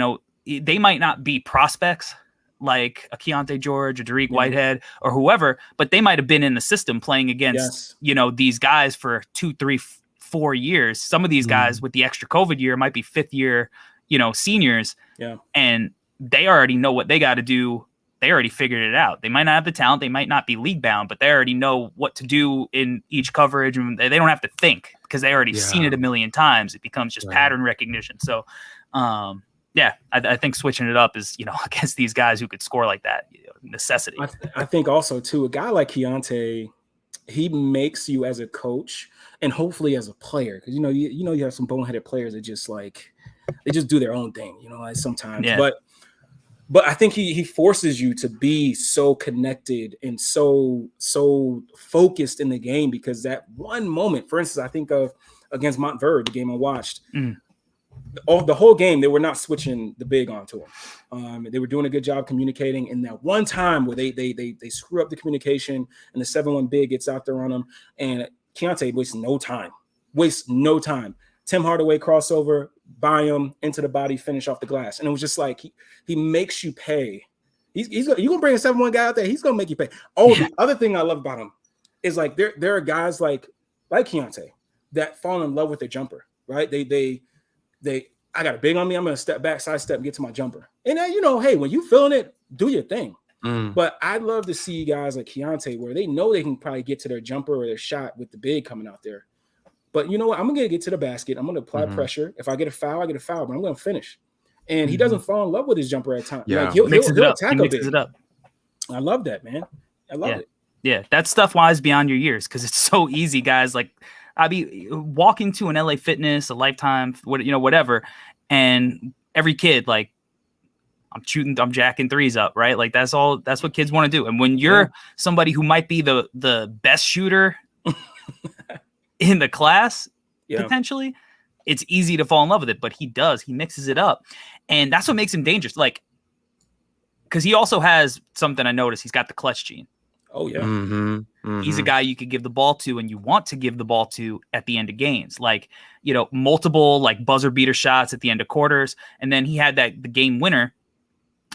they might not be prospects like a Keyonte George or Derek Whitehead or whoever, but they might have been in the system playing against, these guys for 2, 3, 4 years. Some of these guys with the extra COVID year might be 5th year, seniors. Yeah. And they already know what they got to do. They already figured it out. They might not have the talent. They might not be league bound, but they already know what to do in each coverage. And they don't have to think because they already seen it a million times. It becomes just pattern recognition. So, I think switching it up is, against these guys who could score like that, necessity. I think also too, a guy like Keyonte, he makes you as a coach and hopefully as a player. Cause you have some boneheaded players that just they just do their own thing, like sometimes, but I think he forces you to be so connected and so focused in the game, because that one moment, for instance, I think of against Montverde, the game I watched, the whole game, they were not switching the big onto him. They were doing a good job communicating. And that one time where they screw up the communication and the 7-1 big gets out there on him, and Keyonte wastes no time. Tim Hardaway crossover, by him into the body, finish off the glass. And it was just like he makes you pay. You're gonna bring a 7-1 guy out there, he's gonna make you pay. The other thing I love about him is like there are guys like Keyonte that fall in love with their jumper, right? They I got a big on me. I'm going to step back, side step, and get to my jumper. And then, hey, when you feeling it, do your thing. But I'd love to see guys like Keyonte where they know they can probably get to their jumper or their shot with the big coming out there. But you know what? I'm going to get to the basket. I'm going to apply pressure. If I get a foul, I get a foul, but I'm going to finish. And he doesn't fall in love with his jumper at times. Yeah. Like he'll attack a big. It up. I love that, man. I love it. Yeah, that stuff lies beyond your years because it's so easy, guys. Like I'd be walking to an LA Fitness, a Lifetime, whatever, and every kid, like, I'm jacking threes up, right? Like that's what kids want to do. And when you're somebody who might be the best shooter in the class, potentially, it's easy to fall in love with it. But he mixes it up, and that's what makes him dangerous. Like, because he also has something I noticed. He's got the clutch gene. Oh yeah. He's a guy you could give the ball to and you want to give the ball to at the end of games. Like, multiple like buzzer beater shots at the end of quarters. And then he had the game winner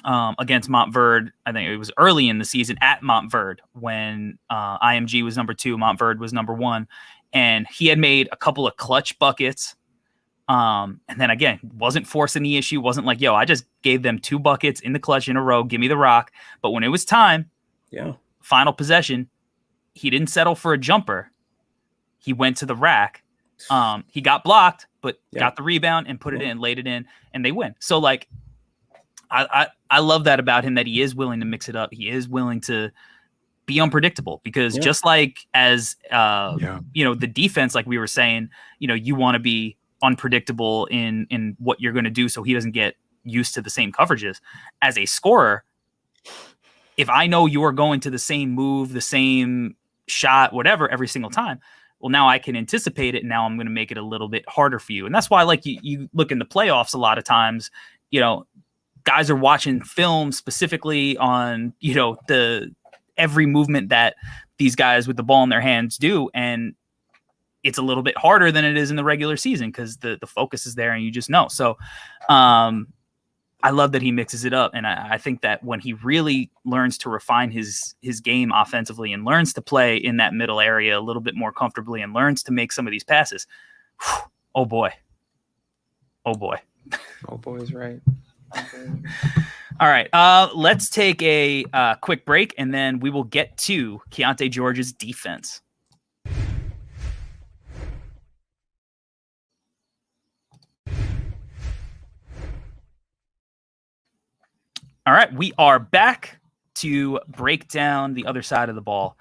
against Montverde. I think it was early in the season at Montverde when IMG was number 2, Montverde was number 1. And he had made a couple of clutch buckets. And then again, wasn't forcing the issue. Wasn't like, I just gave them 2 buckets in the clutch in a row. Give me the rock. But when it was time, final possession, he didn't settle for a jumper. He went to the rack. He got blocked, but got the rebound and put it in, laid it in, and they win. So like, I love that about him, that he is willing to mix it up. He is willing to be unpredictable because just like as, the defense, like we were saying, you want to be unpredictable in what you're going to do so he doesn't get used to the same coverages. As a scorer, if I know you are going to the same move, the same shot, whatever, every single time, well, now I can anticipate it. And now I'm going to make it a little bit harder for you. And that's why, like, you look in the playoffs a lot of times, guys are watching film specifically on, the every movement that these guys with the ball in their hands do. And it's a little bit harder than it is in the regular season because the focus is there and you just know. So, I love that he mixes it up. And I think that when he really learns to refine his game offensively and learns to play in that middle area a little bit more comfortably and learns to make some of these passes, oh boy. Oh boy. Oh boy is right. All right. Let's take a quick break and then we will get to Keyonte George's defense. All right, we are back to break down the other side of the ball.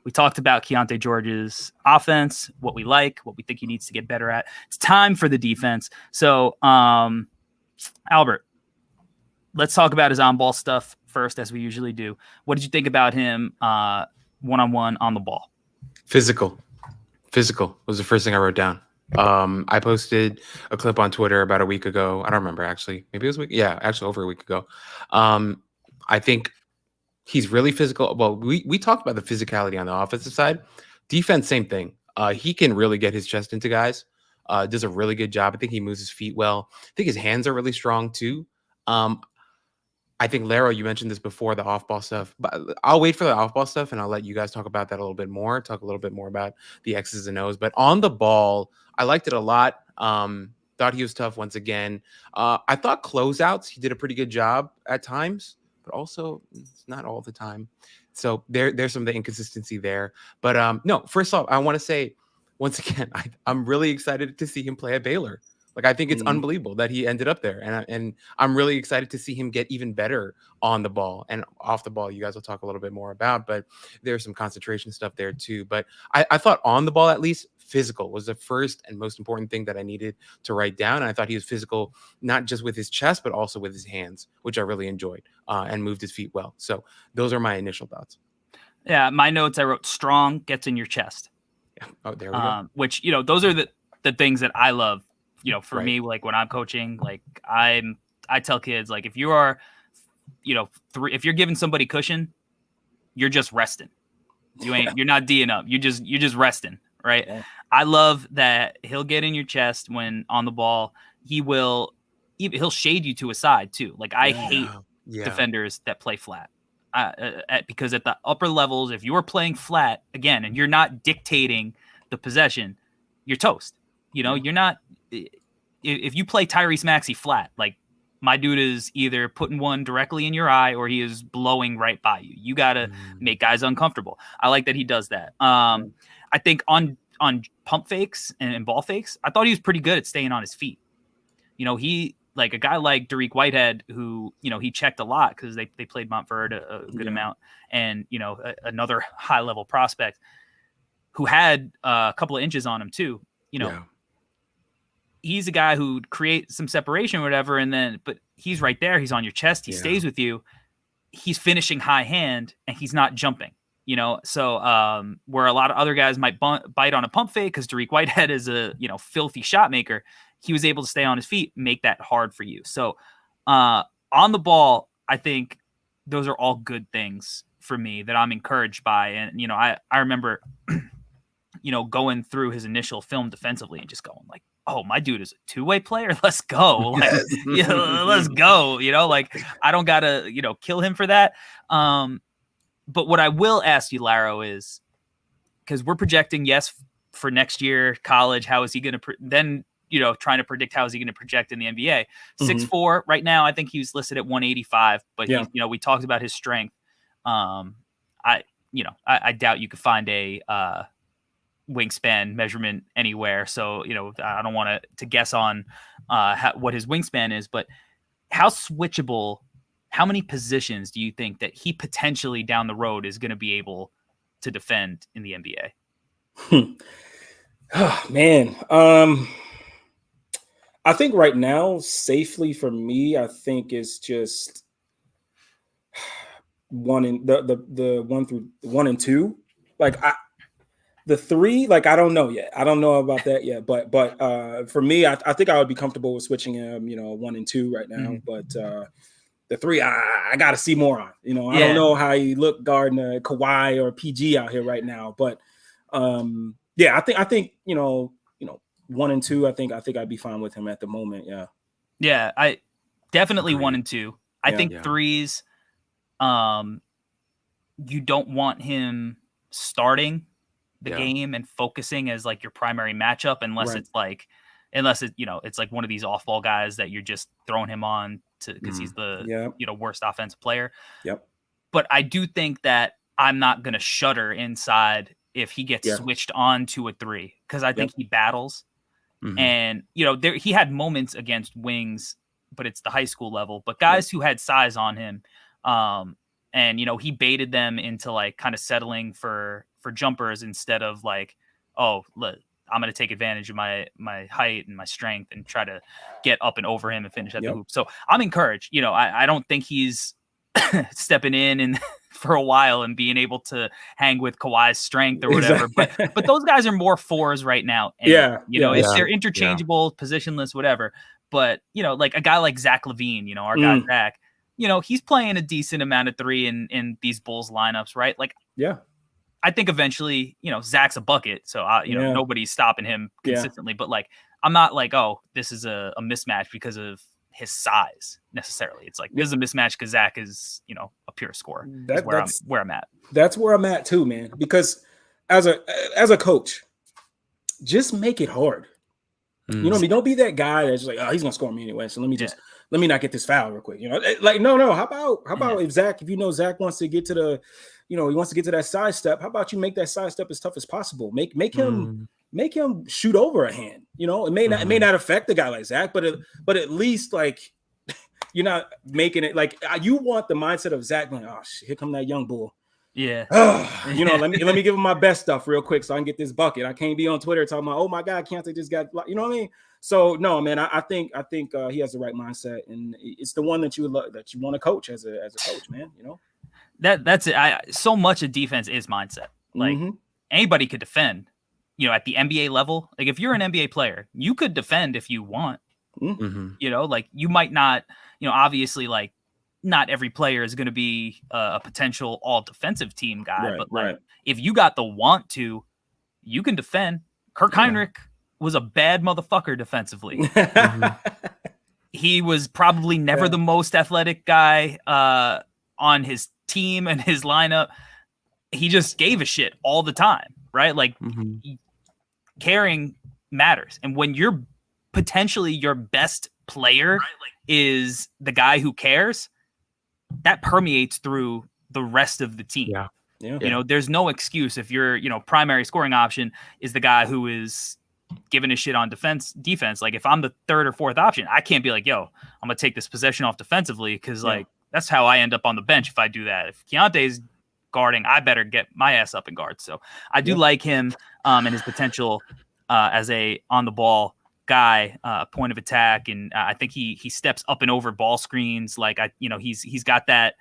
We talked about Keyonte George's offense, what we like, what we think he needs to get better at. It's time for the defense. So, Albert, let's talk about his on-ball stuff first, as we usually do. What did you think about him one-on-one on the ball? Physical was the first thing I wrote down. I posted a clip on Twitter about a week ago. I don't remember actually. Maybe it was a week. Yeah, actually over a week ago. I think he's really physical. Well, we talked about the physicality on the offensive side. Defense, same thing. He can really get his chest into guys. Does a really good job. I think he moves his feet well. I think his hands are really strong too. I think, Larro, you mentioned this before, the off-ball stuff. But I'll wait for the off-ball stuff, and I'll let you guys talk about that a little bit more, talk a little bit more about the X's and O's. But on the ball, I liked it a lot. Thought he was tough once again. I thought closeouts, he did a pretty good job at times, but also it's not all the time. So there's some of the inconsistency there. But no, first off, I want to say, once again, I'm really excited to see him play at Baylor. Like, I think it's unbelievable that he ended up there. And I'm really excited to see him get even better on the ball and off the ball. You guys will talk a little bit more about, but there's some concentration stuff there too. But I thought on the ball, at least, physical was the first and most important thing that I needed to write down. And I thought he was physical, not just with his chest, but also with his hands, which I really enjoyed, and moved his feet well. So those are my initial thoughts. Yeah, my notes, I wrote strong, gets in your chest. Yeah. Oh, there we go. Which, those are the things that I love. For me, like when I'm coaching, like I tell kids, like if you are, if you're giving somebody cushion, you're just resting. You're not D'ing up. You're just resting, right? Yeah. I love that he'll get in your chest when on the ball. He'll shade you to a side too. Like I hate defenders that play flat. Because at the upper levels, if you are playing flat again and you're not dictating the possession, you're toast. You're not. if you play Tyrese Maxey flat, like my dude is either putting one directly in your eye or he is blowing right by you. You got to make guys uncomfortable. I like that he does that. I think on pump fakes and ball fakes, I thought he was pretty good at staying on his feet. You know, he like a guy like Dariq Whitehead, who, you know, he checked a lot because they played Montford a good amount. And, you know, another high level prospect who had a couple of inches on him too, you know. He's a guy who'd create some separation or whatever, and then, but he's right there. He's on your chest. He stays with you. He's finishing high hand, and he's not jumping. You know, so where a lot of other guys might bite on a pump fake because Dariq Whitehead is a, you know, filthy shot maker. He was able to stay on his feet, make that hard for you. So on the ball, I think those are all good things for me that I'm encouraged by. And, you know, I remember, you know, going through his initial film defensively and just going like, oh, my dude is a two-way player. Let's go. Like, let's go. You know, like I don't got to, you know, kill him for that. But what I will ask you, Larro, is because we're projecting, yes, for next year, college, how is he going to then, you know, trying to predict how is he going to project in the NBA. 6'4" right now. I think he's listed at 185, but you know, we talked about his strength. I doubt you could find a wingspan measurement anywhere. So, you know, I don't want to guess on what his wingspan is, but how switchable, how many positions do you think that he potentially down the road is going to be able to defend in the NBA? Oh, man. I think right now, safely for me, I think it's just the 1 and 2. Like the 3, like I don't know yet. I don't know about that yet. But for me, I think I would be comfortable with switching him, you know, 1 and 2 right now. But the 3, I got to see more on. You know, I don't know how he look guarding Kawhi or PG out here right now. But I think you know 1 and 2. I think I'd be fine with him at the moment. Yeah, I definitely 1 and 2. I think 3s. You don't want him starting the game and focusing as like your primary matchup unless it's you know, it's like one of these off-ball guys that you're just throwing him on to because he's the you know, worst offensive player. But I do think that I'm not gonna shudder inside if he gets switched on to a 3 because I think he battles. And you know, he had moments against wings, but it's the high school level. But guys who had size on him, and you know, he baited them into like kind of settling for jumpers instead of like, oh, I'm going to take advantage of my height and my strength and try to get up and over him and finish at the hoop. So I'm encouraged. You know, I don't think he's stepping in and for a while and being able to hang with Kawhi's strength or whatever. But those guys are more 4s right now. And, you know, if they're interchangeable, positionless, whatever. But, you know, like a guy like Zach LaVine, you know, our guy Zach, you know, he's playing a decent amount of 3 in these Bulls lineups, right? Like, I think eventually, you know, Zach's a bucket. So, you know, nobody's stopping him consistently. But like, I'm not like, oh, this is a mismatch because of his size necessarily. It's like, this is a mismatch because Zach is, you know, a pure scorer. That's where I'm at. That's where I'm at too, man. Because as a coach, just make it hard. You know what I mean? Don't be that guy that's like, oh, he's gonna score me anyway. So let me not get this foul real quick. You know, like no. How about if you know Zach wants to get to the, you know, he wants to get to that side step. How about you make that side step as tough as possible? Make him shoot over a hand. You know, it may not affect a guy like Zach, but at least like you're not making it like you want the mindset of Zach going, oh shit, here come that young bull. Yeah. You know, let me give him my best stuff real quick so I can get this bucket. I can't be on Twitter talking about, oh my God, Keyonte just got, you know what I mean? So no, man, I think he has the right mindset, and it's the one that you want to coach as a coach, man. You know, that's it. So much of defense is mindset. Like anybody could defend, you know, at the NBA level. Like if you're an NBA player, you could defend if you want. You know, like you might not, you know, obviously like not every player is going to be a potential all defensive team guy, but like if you got the want to, you can defend. Kirk Heinrich was a bad motherfucker defensively. He was probably never the most athletic guy on his team and his lineup. He just gave a shit all the time, right? Like caring matters. And when you're potentially your best player is the guy who cares, that permeates through the rest of the team. Yeah. You know, there's no excuse if your, you know, primary scoring option is the guy who is giving a shit on defense. Like if I'm the third or fourth option, I can't be like, yo, I'm gonna take this possession off defensively because like that's how I end up on the bench if I do that. If Keyonte's guarding, I better get my ass up and guard. So I do like him and his potential as a on the ball guy, point of attack, and I think he steps up and over ball screens. Like he's got that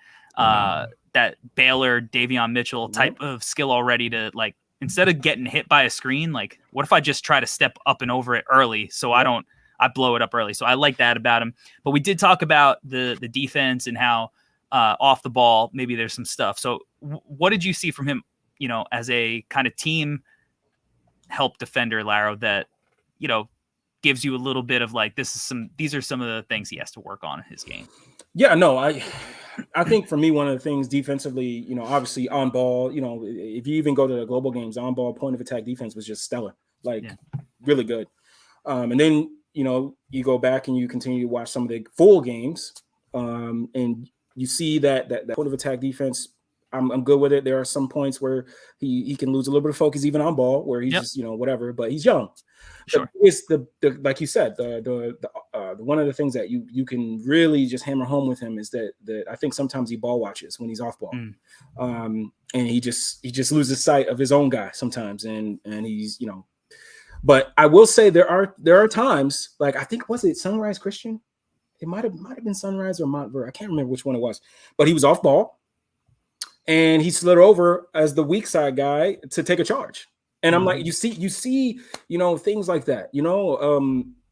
that Baylor Davion Mitchell type of skill already to like, instead of getting hit by a screen, like what if I just try to step up and over it early so I blow it up early. So I like that about him. But we did talk about the defense and how off the ball maybe there's some stuff. So what did you see from him, you know, as a kind of team help defender, Larro, that, you know, gives you a little bit of like, these are some of the things he has to work on in his game? Yeah, no, I think for me, one of the things defensively, you know, obviously on ball, you know, if you even go to the global games, on ball point of attack defense was just stellar, like really good. And then, you know, you go back and you continue to watch some of the full games and you see that point of attack defense, I'm good with it. There are some points where he can lose a little bit of focus even on ball where he's just, you know, whatever, but he's young. Sure. It's the like you said, the one of the things that you can really just hammer home with him is that I think sometimes he ball watches when he's off ball. And he just loses sight of his own guy sometimes. And he's, you know, but I will say there are times, like I think, was it Sunrise Christian? It might have been Sunrise or Montverde. I can't remember which one it was, but he was off ball and he slid over as the weak side guy to take a charge. And I'm like, you see, you know, things like that, you know,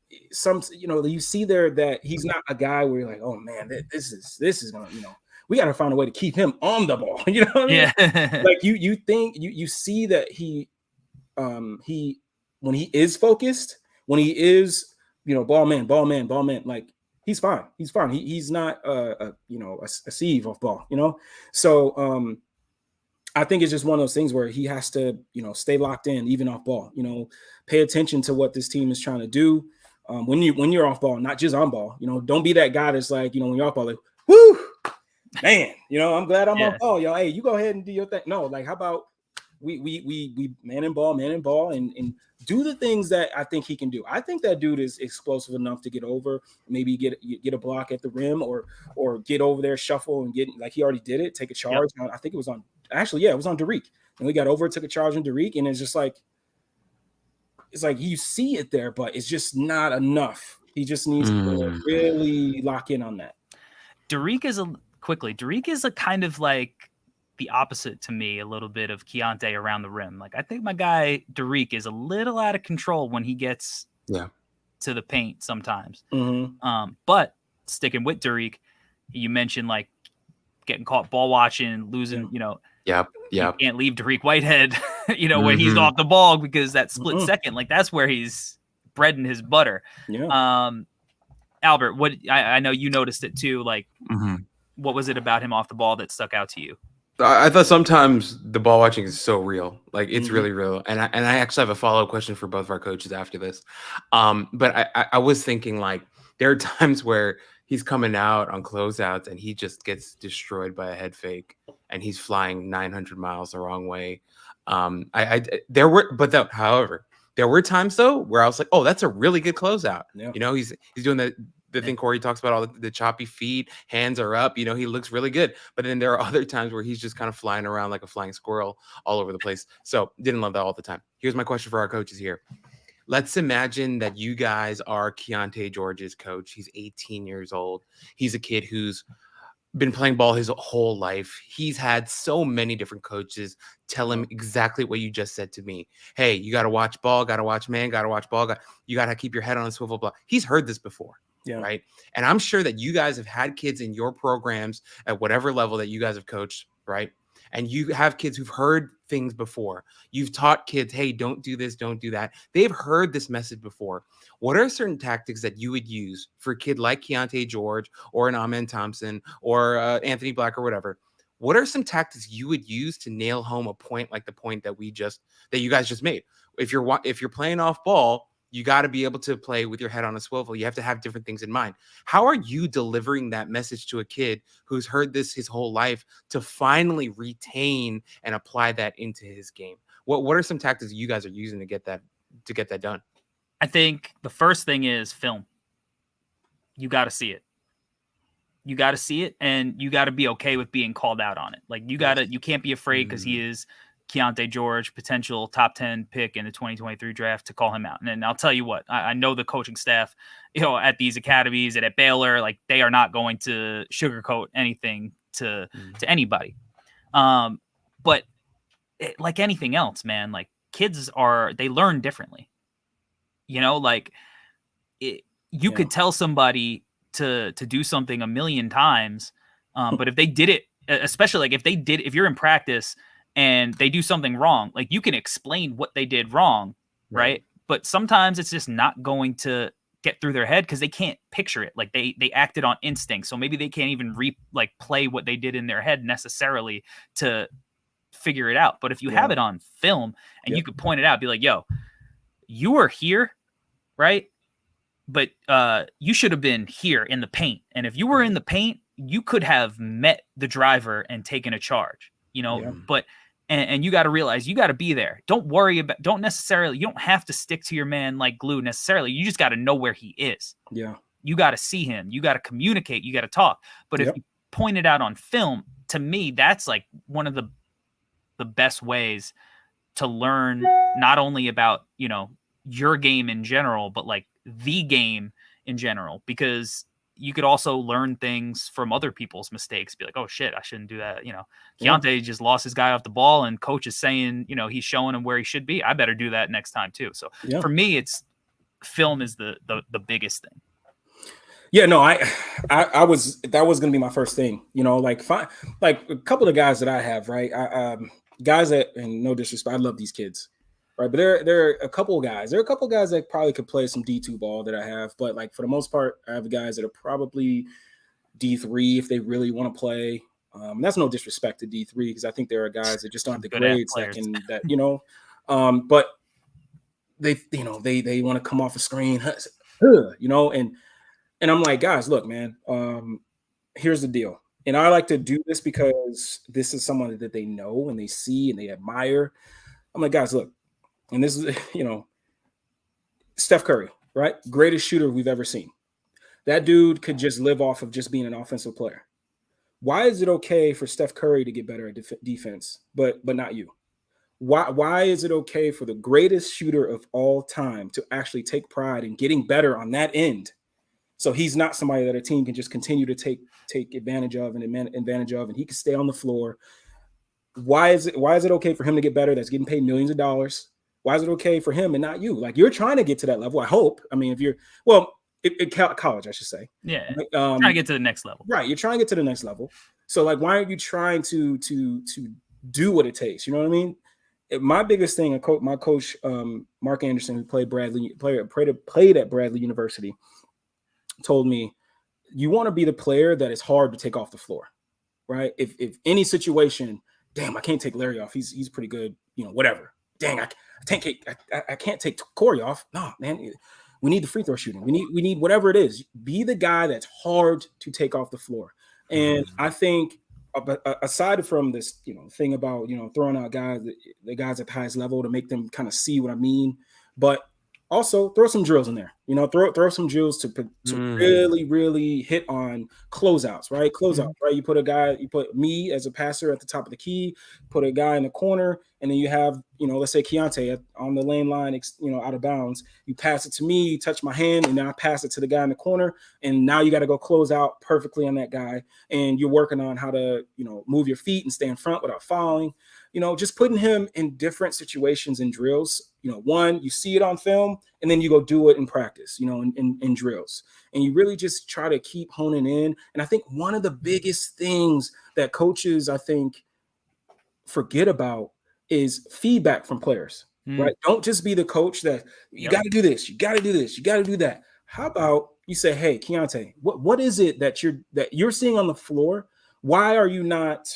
you know, you see there that he's not a guy where you're like, oh man, this is gonna, you know, we got to find a way to keep him on the ball. You know what I mean? Yeah. Like you think you see that he when he is focused, when he is, you know, ball man, like he's fine. He's not you know, a sieve off ball, you know? So I think it's just one of those things where he has to, you know, stay locked in, even off ball, you know, pay attention to what this team is trying to do. When you're off ball, not just on ball, you know, don't be that guy that's like, you know, when you're off ball, like, whoo, man, you know, I'm glad I'm off ball, yo. Hey, you go ahead and do your thing. No, like, how about we man and ball and do the things that I think he can do. I think that dude is explosive enough to get over, maybe get a block at the rim or get over there, shuffle and get, like he already did it, take a charge. Yep. I think it was on, actually, it was on Derek. And we got over, took a charge on Derek, and it's just like, it's like you see it there, but it's just not enough. He just needs to really lock in on that. Derek is a kind of like the opposite to me, a little bit of Keyonte around the rim. Like I think my guy Derek is a little out of control when he gets to the paint sometimes. But sticking with Derek, you mentioned like getting caught ball watching, losing, you know. You can't leave Derek Whitehead, you know, when he's off the ball, because that split second, like that's where he's bread and his butter. Albert, what I know you noticed it too. Like, what was it about him off the ball that stuck out to you? I thought sometimes the ball watching is so real, like it's really real. And I actually have a follow-up question for both of our coaches after this. But I was thinking, like, there are times where he's coming out on closeouts and he just gets destroyed by a head fake and he's flying 900 miles the wrong way. However, there were times though where I was like, oh, that's a really good closeout. You know, he's doing the thing Corey talks about, all the choppy feet, hands are up, you know, he looks really good. But then there are other times where he's just kind of flying around like a flying squirrel all over the place. So didn't love that all the time. Here's my question for our coaches here. Let's imagine that you guys are Keyonte George's coach. He's 18 years old. He's a kid who's been playing ball his whole life. He's had so many different coaches tell him exactly what you just said to me. Hey, you got to watch ball, got to watch man, got to watch ball. You got to keep your head on a swivel. Blah. He's heard this before. Right. And I'm sure that you guys have had kids in your programs at whatever level that you guys have coached. Right. And you have kids who've heard things before. You've taught kids, hey, don't do this, don't do that. They've heard this message before. What are certain tactics that you would use for a kid like Keyonte George or an Amen Thompson or Anthony Black or whatever? What are some tactics you would use to nail home a point like the point that you guys just made? If you're playing off ball, You got to be able to play with your head on a swivel. You have to have different things in mind. How are you delivering that message to a kid who's heard this his whole life to finally retain and apply that into his game? What are some tactics you guys are using to get that done? I think the first thing is film. You got to see it. You got to see it, and you got to be okay with being called out on it. Like you can't be afraid because he is Keyonte George, potential top 10 pick in the 2023 draft, to call him out. And I'll tell you what, I know the coaching staff, at these academies and at Baylor, like they are not going to sugarcoat anything to anybody. But like anything else, man, like kids they learn differently. You could tell somebody to do something a million times, but if they did it, especially like if you're in practice and they do something wrong, like you can explain what they did wrong, right? But sometimes it's just not going to get through their head because they can't picture it. Like they acted on instinct, so maybe they can't even play what they did in their head necessarily to figure it out. But if you have it on film and you could point it out, be like, yo, you were here, right? But you should have been here in the paint. And if you were in the paint, you could have met the driver and taken a charge, but and you got to realize you got to be there. You don't have to stick to your man like glue necessarily. You just got to know where he is. Yeah. You got to see him. You got to communicate. You got to talk. But if you point it out on film, to me, that's like one of the best ways to learn not only about, your game in general, but like the game in general, because you could also learn things from other people's mistakes. Be like, oh shit, I shouldn't do that. Keyonte just lost his guy off the ball and coach is saying, he's showing him where he should be. I better do that next time too. So for me, it's film is the biggest thing. Yeah, no, that was going to be my first thing, like a couple of guys that I have, right. Guys that, and no disrespect, I love these kids. Right, but there are a couple of guys. There are a couple of guys that probably could play some D2 ball that I have, but like for the most part, I have guys that are probably D3 if they really want to play. That's no disrespect to D3 because I think there are guys that just don't have the grades but they want to come off a screen, and I'm like, guys, look, man, here's the deal. And I like to do this because this is someone that they know and they see and they admire. I'm like, guys, look. And this is, Steph Curry, right? Greatest shooter we've ever seen. That dude could just live off of just being an offensive player. Why is it okay for Steph Curry to get better at defense, but not you? Why is it okay for the greatest shooter of all time to actually take pride in getting better on that end? So he's not somebody that a team can just continue to take advantage of and he can stay on the floor. Why is it okay for him to get better? That's getting paid millions of dollars. Why is it okay for him and not you? Like you're trying to get to that level. I hope. I mean, if you're college, I should say. Yeah. Trying to get to the next level. Right. You're trying to get to the next level. So like, why aren't you trying to do what it takes? You know what I mean? My biggest thing, my coach, Mark Anderson, who played at Bradley University, told me, you want to be the player that is hard to take off the floor, right? If any situation, damn, I can't take Larry off. He's pretty good, whatever. Dang, I can't take Corey off. No, man, we need the free throw shooting. We need whatever it is. Be the guy that's hard to take off the floor. And I think aside from this, thing about throwing out the guys at the highest level to make them kind of see what I mean, but also throw some drills in there. Throw some drills to really, really hit on closeouts, right? Right? You put me as a passer at the top of the key, put a guy in the corner, and then you have, let's say Keyonte on the lane line, out of bounds. You pass it to me, you touch my hand, and then I pass it to the guy in the corner. And now you got to go close out perfectly on that guy. And you're working on how to, move your feet and stay in front without fouling. Just putting him in different situations and drills. One, you see it on film, and then you go do it in practice, in drills. And you really just try to keep honing in. And I think one of the biggest things that coaches, I think, forget about is feedback from players, right? Don't just be the coach that you got to do this, you got to do this, you got to do that. How about you say, hey, Keyonte, what is it that you're seeing on the floor? Why are you not,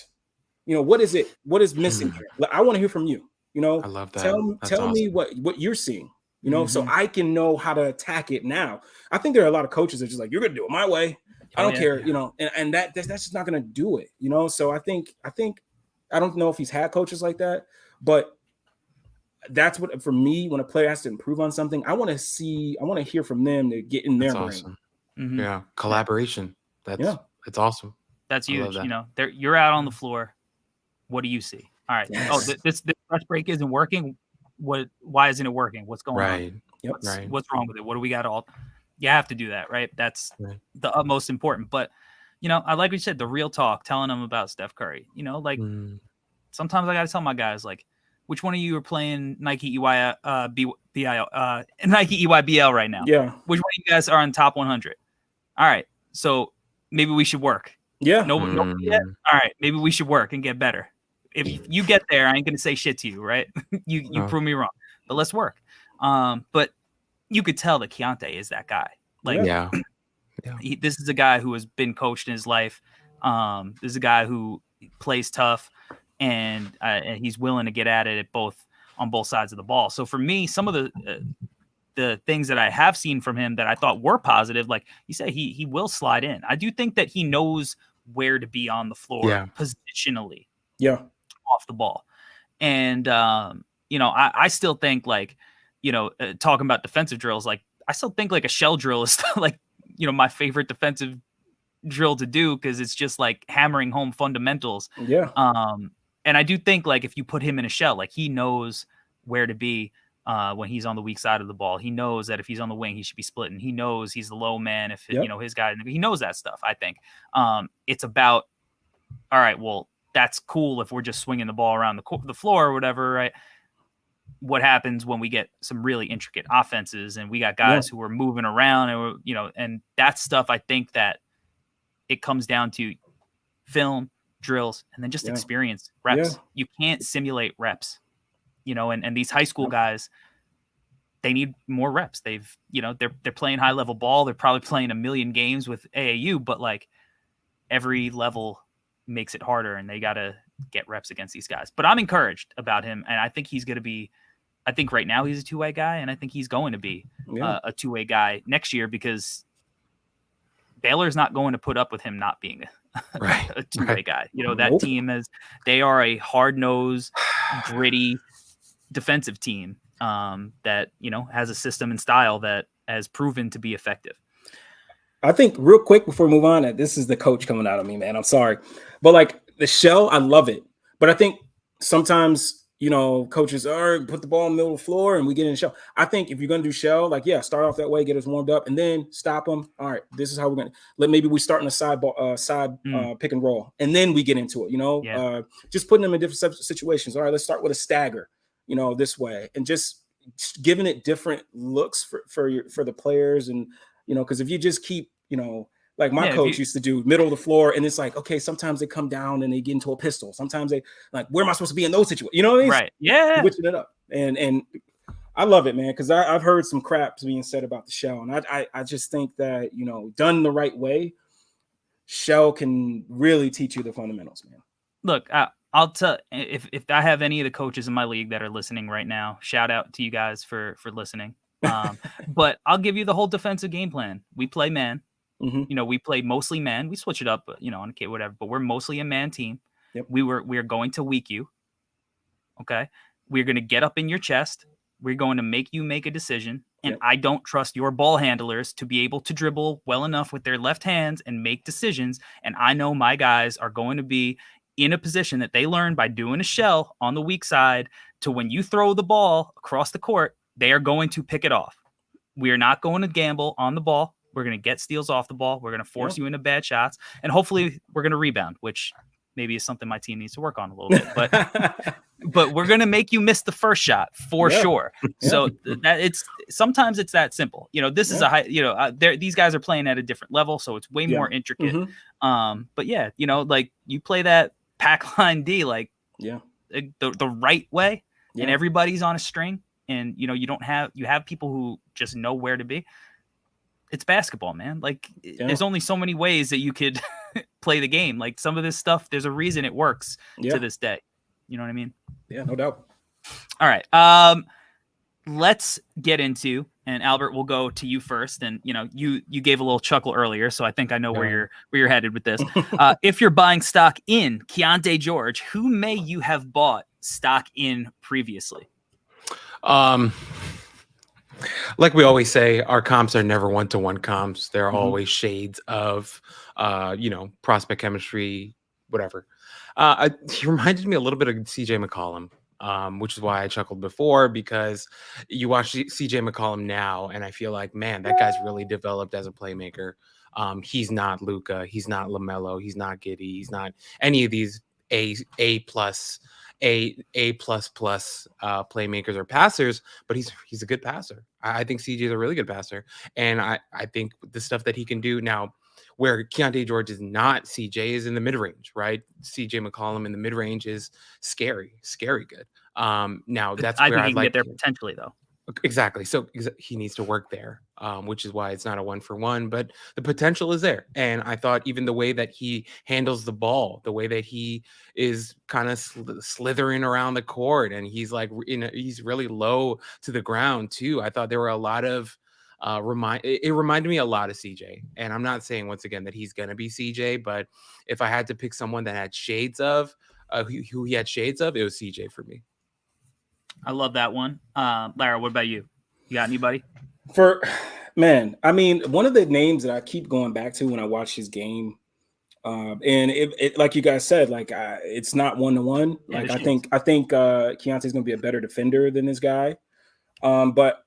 what is missing here? I want to hear from you. I love that. Tell me what you're seeing. you know, so I can know how to attack it now. I think there are a lot of coaches that are just like, you're going to do it my way. I don't care, you know, and that's just not going to do it, you know? So I think, I don't know if he's had coaches like that, but that's what, for me, when a player has to improve on something, I want to hear from them to get in their brain. Awesome. Yeah. Collaboration. It's awesome. That's huge. That. You know, you're out on the floor. What do you see? All right. Yes. Oh, this press break isn't working. Why isn't it working? What's going on? What's wrong with it? What do we got all? You have to do that, right? That's the utmost important. But, you know, I like what you said, the real talk, telling them about Steph Curry. You know, like sometimes I got to tell my guys, like, which one of you are playing Nike Nike EYBL right now? Yeah. Which one of you guys are on top 100? All right. So maybe we should work. Yeah. Nobody yet? All right. Maybe we should work and get better. If you get there, I ain't going to say shit to you, right? you prove me wrong. But let's work. But you could tell that Keyonte is that guy. Like, this is a guy who has been coached in his life. This is a guy who plays tough, and he's willing to get at it on both sides of the ball. So for me, some of the things that I have seen from him that I thought were positive, like you said, he will slide in. I do think that he knows where to be on the floor positionally. Yeah. Off the ball. And, you know, I still think, like, you know, talking about defensive drills, like, I still think like a shell drill is still, like, you know, my favorite defensive drill to do, because it's just like hammering home fundamentals. Yeah. And I do think, like, if you put him in a shell, like, he knows where to be when he's on the weak side of the ball. He knows that if he's on the wing, he should be splitting. He knows he's the low man. If you know, his guy, he knows that stuff. I think it's about, all right, well, that's cool if we're just swinging the ball around the floor or whatever, right? What happens when we get some really intricate offenses and we got guys who are moving around, and, you know, and that stuff, I think that it comes down to film, drills, and then just experience, reps. You can't simulate reps, you know, and these high school guys, they need more reps. They've, you know, they're playing high level ball. They're probably playing a million games with AAU, but like every level makes it harder, and they got to get reps against these guys. But I'm encouraged about him, and I think he's going to be, I think right now he's a two-way guy, and I think he's going to be a two-way guy next year, because Baylor's not going to put up with him not being a two-way guy. You know, that team they are a hard-nosed, gritty defensive team that, you know, has a system and style that has proven to be effective. I think real quick before we move on, that this is the coach coming out of me, man. I'm sorry. But like the shell, I love it. But I think sometimes, you know, coaches put the ball in the middle of the floor and we get in the shell. I think if you're going to do shell, like, start off that way, get us warmed up, and then stop them. All right, this is how we're going to maybe we start in a side pick and roll, and then we get into it, you know, just putting them in different situations. All right, let's start with a stagger, you know, this way, and just giving it different looks for the players. And, you know, because if you just keep, you know, like my coach used to do middle of the floor, and it's like, okay, sometimes they come down and they get into a pistol. Sometimes they like, where am I supposed to be in those situations? You know what I mean? Right. Yeah. Switching it up. And I love it, man, because I've heard some crap being said about the shell. And I just think that, you know, done the right way, shell can really teach you the fundamentals, man. Look, I'll tell, if I have any of the coaches in my league that are listening right now, shout out to you guys for listening. But I'll give you the whole defensive game plan. We play man. You know, we play mostly man. We switch it up, you know, okay, whatever. But we're mostly a man team. Yep. We are going to weak you. Okay. We're going to get up in your chest. We're going to make you make a decision. And I don't trust your ball handlers to be able to dribble well enough with their left hands and make decisions. And I know my guys are going to be in a position that they learn by doing a shell on the weak side, to when you throw the ball across the court, they are going to pick it off. We are not going to gamble on the ball. We're going to get steals off the ball. We're going to force you into bad shots. And hopefully we're going to rebound, which maybe is something my team needs to work on a little bit. But we're going to make you miss the first shot for sure. So that sometimes it's that simple. You know, this is a high, you know, these guys are playing at a different level, so it's way more intricate. But yeah, you know, like you play that pack line D, like the right way, and everybody's on a string, and, you know, you have people who just know where to be. It's basketball, man. Like, there's only so many ways that you could play the game. Like, some of this stuff, there's a reason it works to this day. You know what I mean? Yeah, no doubt. All right. let's get into, and Albert, will go to you first. And you gave a little chuckle earlier, so I think I know where you're headed with this. If you're buying stock in Keyonte George, who may you have bought stock in previously? Like we always say, our comps are never one-to-one comps. They're Mhm. always shades of, prospect chemistry, whatever. He reminded me a little bit of CJ McCollum, which is why I chuckled before, because you watch CJ McCollum now, and I feel like, man, that guy's really developed as a playmaker. He's not Luka, he's not LaMelo, he's not Giddey, he's not any of these A plus playmakers or passers, but he's a good passer. I think CJ is a really good passer, and I think the stuff that he can do now, where Keyonte George is not, CJ is in the mid range, right? CJ McCollum in the mid range is scary good. Now that's I where think I'd he can like get there potentially, though. Exactly. So he needs to work there, which is why it's not a 1-for-1, but the potential is there. And I thought even the way that he handles the ball, the way that he is kind of slithering around the court, and he's like, he's really low to the ground too. I thought there were a lot of it reminded me a lot of CJ. And I'm not saying once again that he's gonna be CJ, but if I had to pick someone that had shades of who he had shades of, it was CJ for me. I love that one. Lara, what about you? You got anybody? I mean, one of the names that I keep going back to when I watch his game, and it like you guys said, like it's not 1-to-1. Yeah, Like I think Keontae's going to be a better defender than this guy. But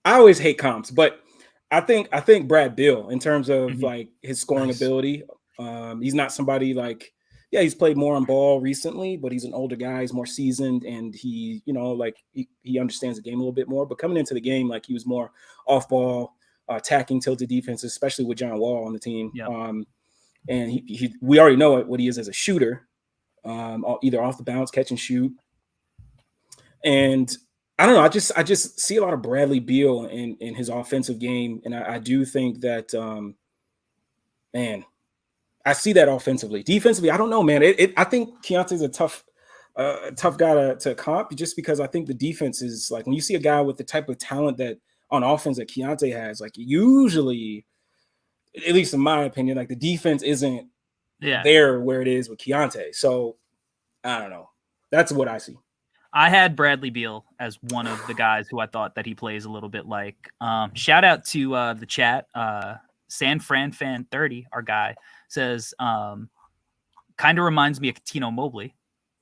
I always hate comps, but I think Brad Beal, in terms of like his scoring ability, he's not somebody like. Yeah, he's played more on ball recently, but he's an older guy. He's more seasoned, and he understands the game a little bit more. But coming into the game, like he was more off ball, attacking, tilted defense, especially with John Wall on the team. Yeah. And we already know what he is as a shooter, either off the bounce, catch and shoot. And I don't know. I just see a lot of Bradley Beal in his offensive game, and I do think that, man. I see that offensively. Defensively, I don't know, man. I think Keontae's a tough guy to comp, just because I think the defense is like, when you see a guy with the type of talent that on offense that Keyonte has, like usually, at least in my opinion, like the defense isn't there where it is with Keyonte. So I don't know. That's what I see. I had Bradley Beal as one of the guys who I thought that he plays a little bit like. Shout out to the chat. San Fran Fan 30, our guy, says kind of reminds me of Tino Mobley,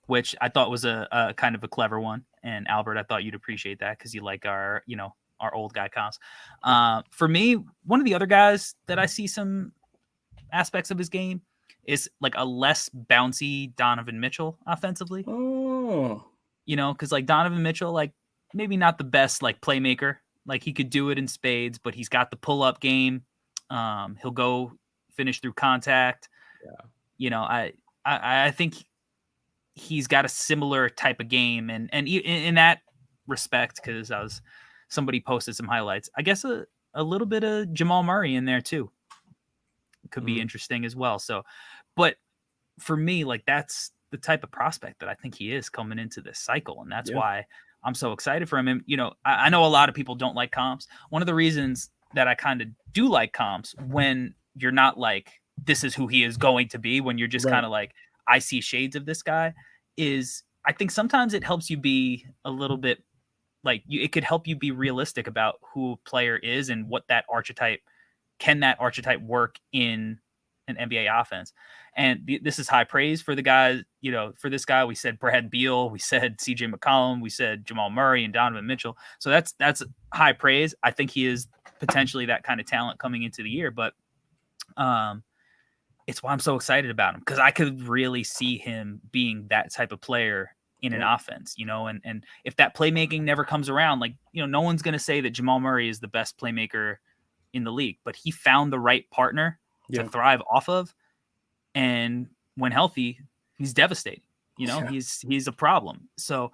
which I thought was a kind of a clever one. And Albert, I thought you'd appreciate that because you like our old guy comps. For me, one of the other guys that I see some aspects of his game is like a less bouncy Donovan Mitchell offensively. Oh, because like Donovan Mitchell, like maybe not the best like playmaker, like he could do it in spades, but he's got the pull up game. He'll go finish through contact. Yeah. I think he's got a similar type of game, and in that respect, because somebody posted some highlights, I guess a little bit of Jamal Murray in there too could be interesting as well. So, but for me, like that's the type of prospect that I think he is coming into this cycle, and that's why I'm so excited for him. And I know a lot of people don't like comps. One of the reasons that I kind of do like comps, when you're not like, this is who he is going to be, when you're just kind of like, I see shades of this guy, is I think sometimes it helps you be a little bit like, it could help you be realistic about who a player is and what that archetype work in an NBA offense. And this is high praise for the guys, for this guy. We said Brad Beal, we said CJ McCollum, we said Jamal Murray and Donovan Mitchell. So that's high praise. I think he is potentially that kind of talent coming into the year, but it's why I'm so excited about him, because I could really see him being that type of player in an offense, and if that playmaking never comes around, like, no one's going to say that Jamal Murray is the best playmaker in the league, but he found the right partner to thrive off of. And when healthy, he's devastating. He's a problem. So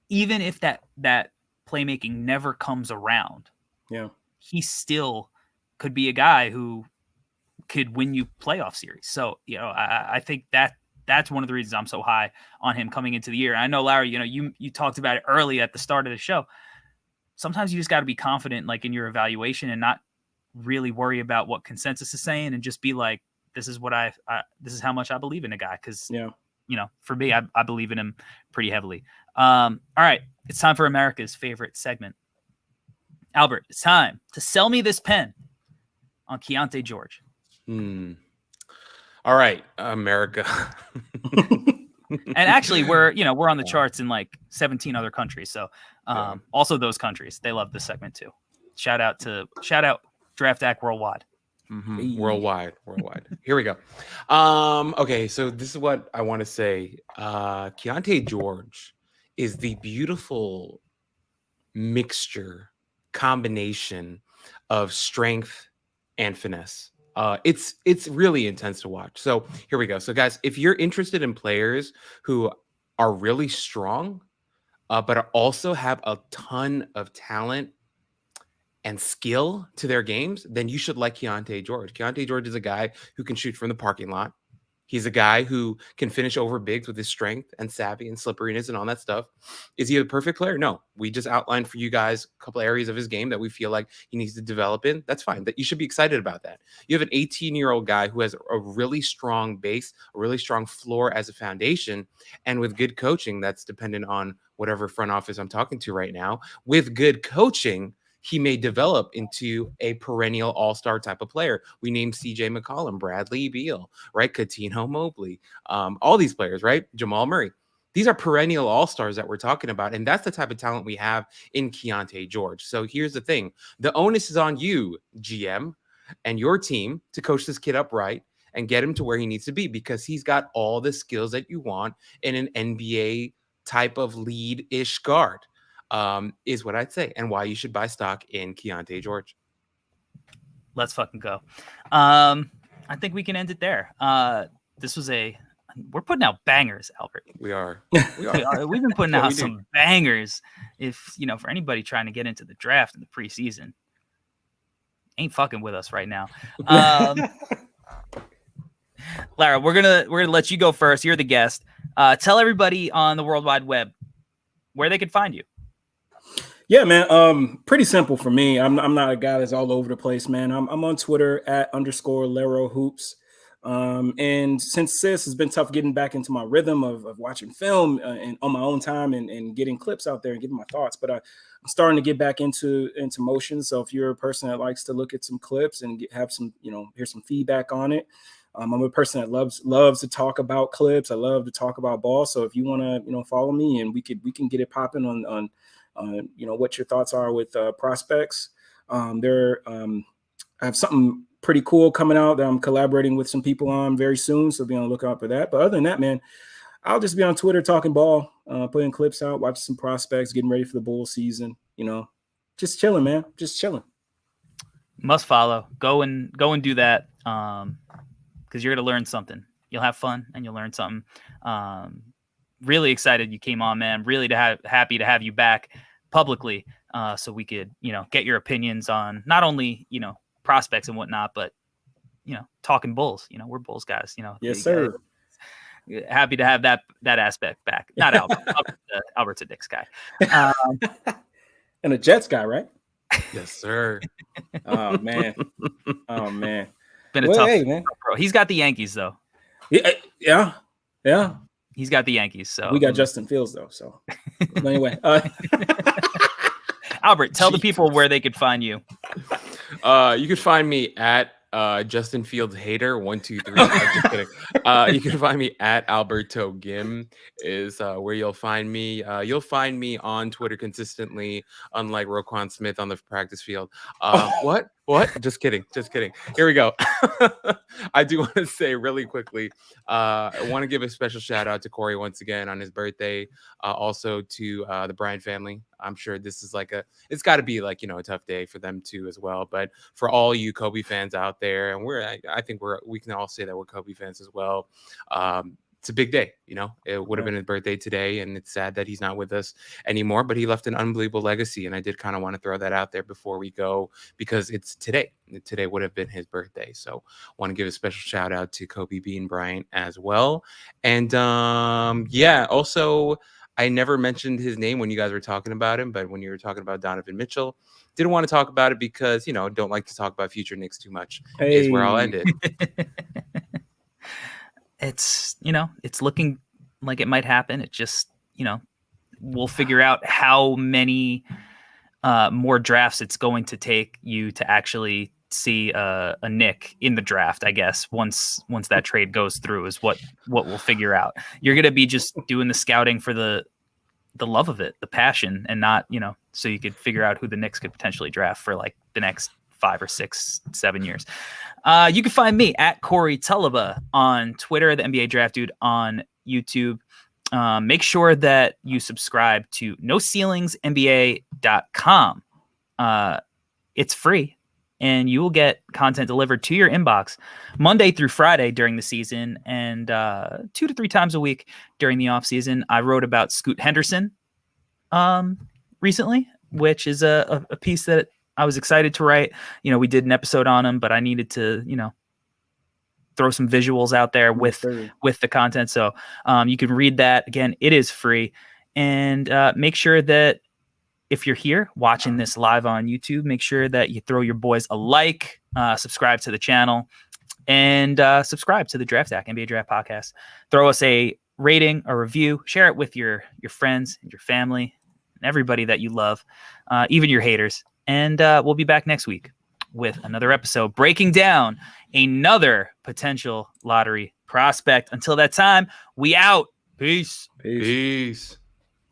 even if that playmaking never comes around, he still could be a guy who could win you playoff series. So, I think that's one of the reasons I'm so high on him coming into the year. I know, Larry, you talked about it early at the start of the show. Sometimes you just got to be confident, like in your evaluation, and not really worry about what consensus is saying, and just be like, this is what this is how much I believe in a guy. Cause for me, I believe in him pretty heavily. All right. It's time for America's favorite segment. Albert, it's time to sell me this pen on Keyonte George. All right, America. And actually, we're on the charts in like 17 other countries. So also those countries, they love this segment too. Shout out Draft Act Worldwide. Worldwide. Here we go. Okay, so this is what I want to say. Keyonte George is the beautiful mixture, combination of strength and finesse. It's really intense to watch. So here we go. So guys, if you're interested in players who are really strong, but also have a ton of talent and skill to their games, then you should like Keyonte George. Keyonte George is a guy who can shoot from the parking lot. He's a guy who can finish over bigs with his strength and savvy and slipperiness and all that stuff. Is he a perfect player? No. We just outlined for you guys a couple areas of his game that we feel like he needs to develop in. That's fine. That you should be excited about that. You have an 18-year-old guy who has a really strong base, a really strong floor as a foundation, and with good coaching, that's dependent on whatever front office I'm talking to right now. With good coaching, he may develop into a perennial all-star type of player. We named CJ McCollum, Bradley Beal, right? Coutinho Mobley, all these players, right? Jamal Murray. These are perennial all-stars that we're talking about, and that's the type of talent we have in Keyonte George. So here's the thing. The onus is on you, GM, and your team to coach this kid up right and get him to where he needs to be, because he's got all the skills that you want in an NBA type of lead-ish guard. Is what I'd say, and why you should buy stock in Keyonte George. Let's fucking go. I think we can end it there. We're putting out bangers, Albert. We are. We've been putting out some bangers. If for anybody trying to get into the draft in the preseason, ain't fucking with us right now. Lara, we're gonna let you go first. You're the guest. Tell everybody on the World Wide Web where they can find you. Yeah, man. Pretty simple for me. I'm not a guy that's all over the place, man. I'm on Twitter at _Larro Hoops. And since this has been tough getting back into my rhythm of watching film and on my own time and getting clips out there and giving my thoughts, but I'm starting to get back into motion. So if you're a person that likes to look at some clips and have some, hear some feedback on it. I'm a person that loves to talk about clips. I love to talk about ball. So if you want to, follow me and we can get it popping on what your thoughts are with prospects. I have something pretty cool coming out that I'm collaborating with some people on very soon, so be on the lookout for that. But other than that, man, I'll just be on Twitter talking ball, putting clips out, watching some prospects, getting ready for the bowl season. Just chilling, man, just chilling. Must follow. Go and do that, because you're gonna learn something. You'll have fun and you'll learn something. Really excited you came on, man. Really happy to have you back publicly, so we could, get your opinions on not only, prospects and whatnot, but, talking Bulls. We're Bulls guys. Yes, sir. Happy to have that aspect back. Not Albert. Albert's a Knicks guy. And a Jets guy, right? Yes, sir. Oh man. Been a tough, man. Bro. He's got the Yankees though. Yeah. He's got the Yankees, so we got Justin Fields though. So anyway, Albert, tell the people where they could find you. You could find me at Justin Fields hater 123. I'm just kidding. You can find me at Alberto Gim is where you'll find me. You'll find me on Twitter consistently, unlike Roquan Smith on the practice field. What? Just kidding. Here we go. I do want to say really quickly, I want to give a special shout out to Corey once again on his birthday. Also to the Bryant family. I'm sure this is it's got to be a tough day for them too as well. But for all you Kobe fans out there, and I think we can all say that we're Kobe fans as well. it's a big day. It would have been his birthday today, and it's sad that he's not with us anymore, but he left an unbelievable legacy, and I did kind of want to throw that out there before we go, because it's today would have been his birthday. So want to give a special shout out to Kobe Bean Bryant as well. And also I never mentioned his name when you guys were talking about him, but when you were talking about Donovan Mitchell, didn't want to talk about it because don't like to talk about future Knicks too much. Is where I'll end it. It's it's looking like it might happen. It just we'll figure out how many more drafts it's going to take you to actually see a Knick in the draft. I guess once that trade goes through is what we'll figure out. You're gonna be just doing the scouting for the love of it, the passion, and not so you could figure out who the Knicks could potentially draft for like the next 5 or 6, 7 years. You can find me at Corey Tulliba on Twitter, the NBA Draft Dude on YouTube. Make sure that you subscribe to NoCeilingsNBA.com. It's free, and you will get content delivered to your inbox Monday through Friday during the season, and 2 to 3 times a week during the off season. I wrote about Scoot Henderson recently, which is a piece that I was excited to write. We did an episode on him, but I needed to, throw some visuals out there with the content. So you can read that. Again, it is free. And make sure that if you're here watching this live on YouTube, make sure that you throw your boys a like, subscribe to the channel, and subscribe to the Draft Stack NBA Draft Podcast. Throw us a rating, a review, share it with your friends and your family and everybody that you love, even your haters. And we'll be back next week with another episode breaking down another potential lottery prospect. Until that time, we out. Peace. Peace.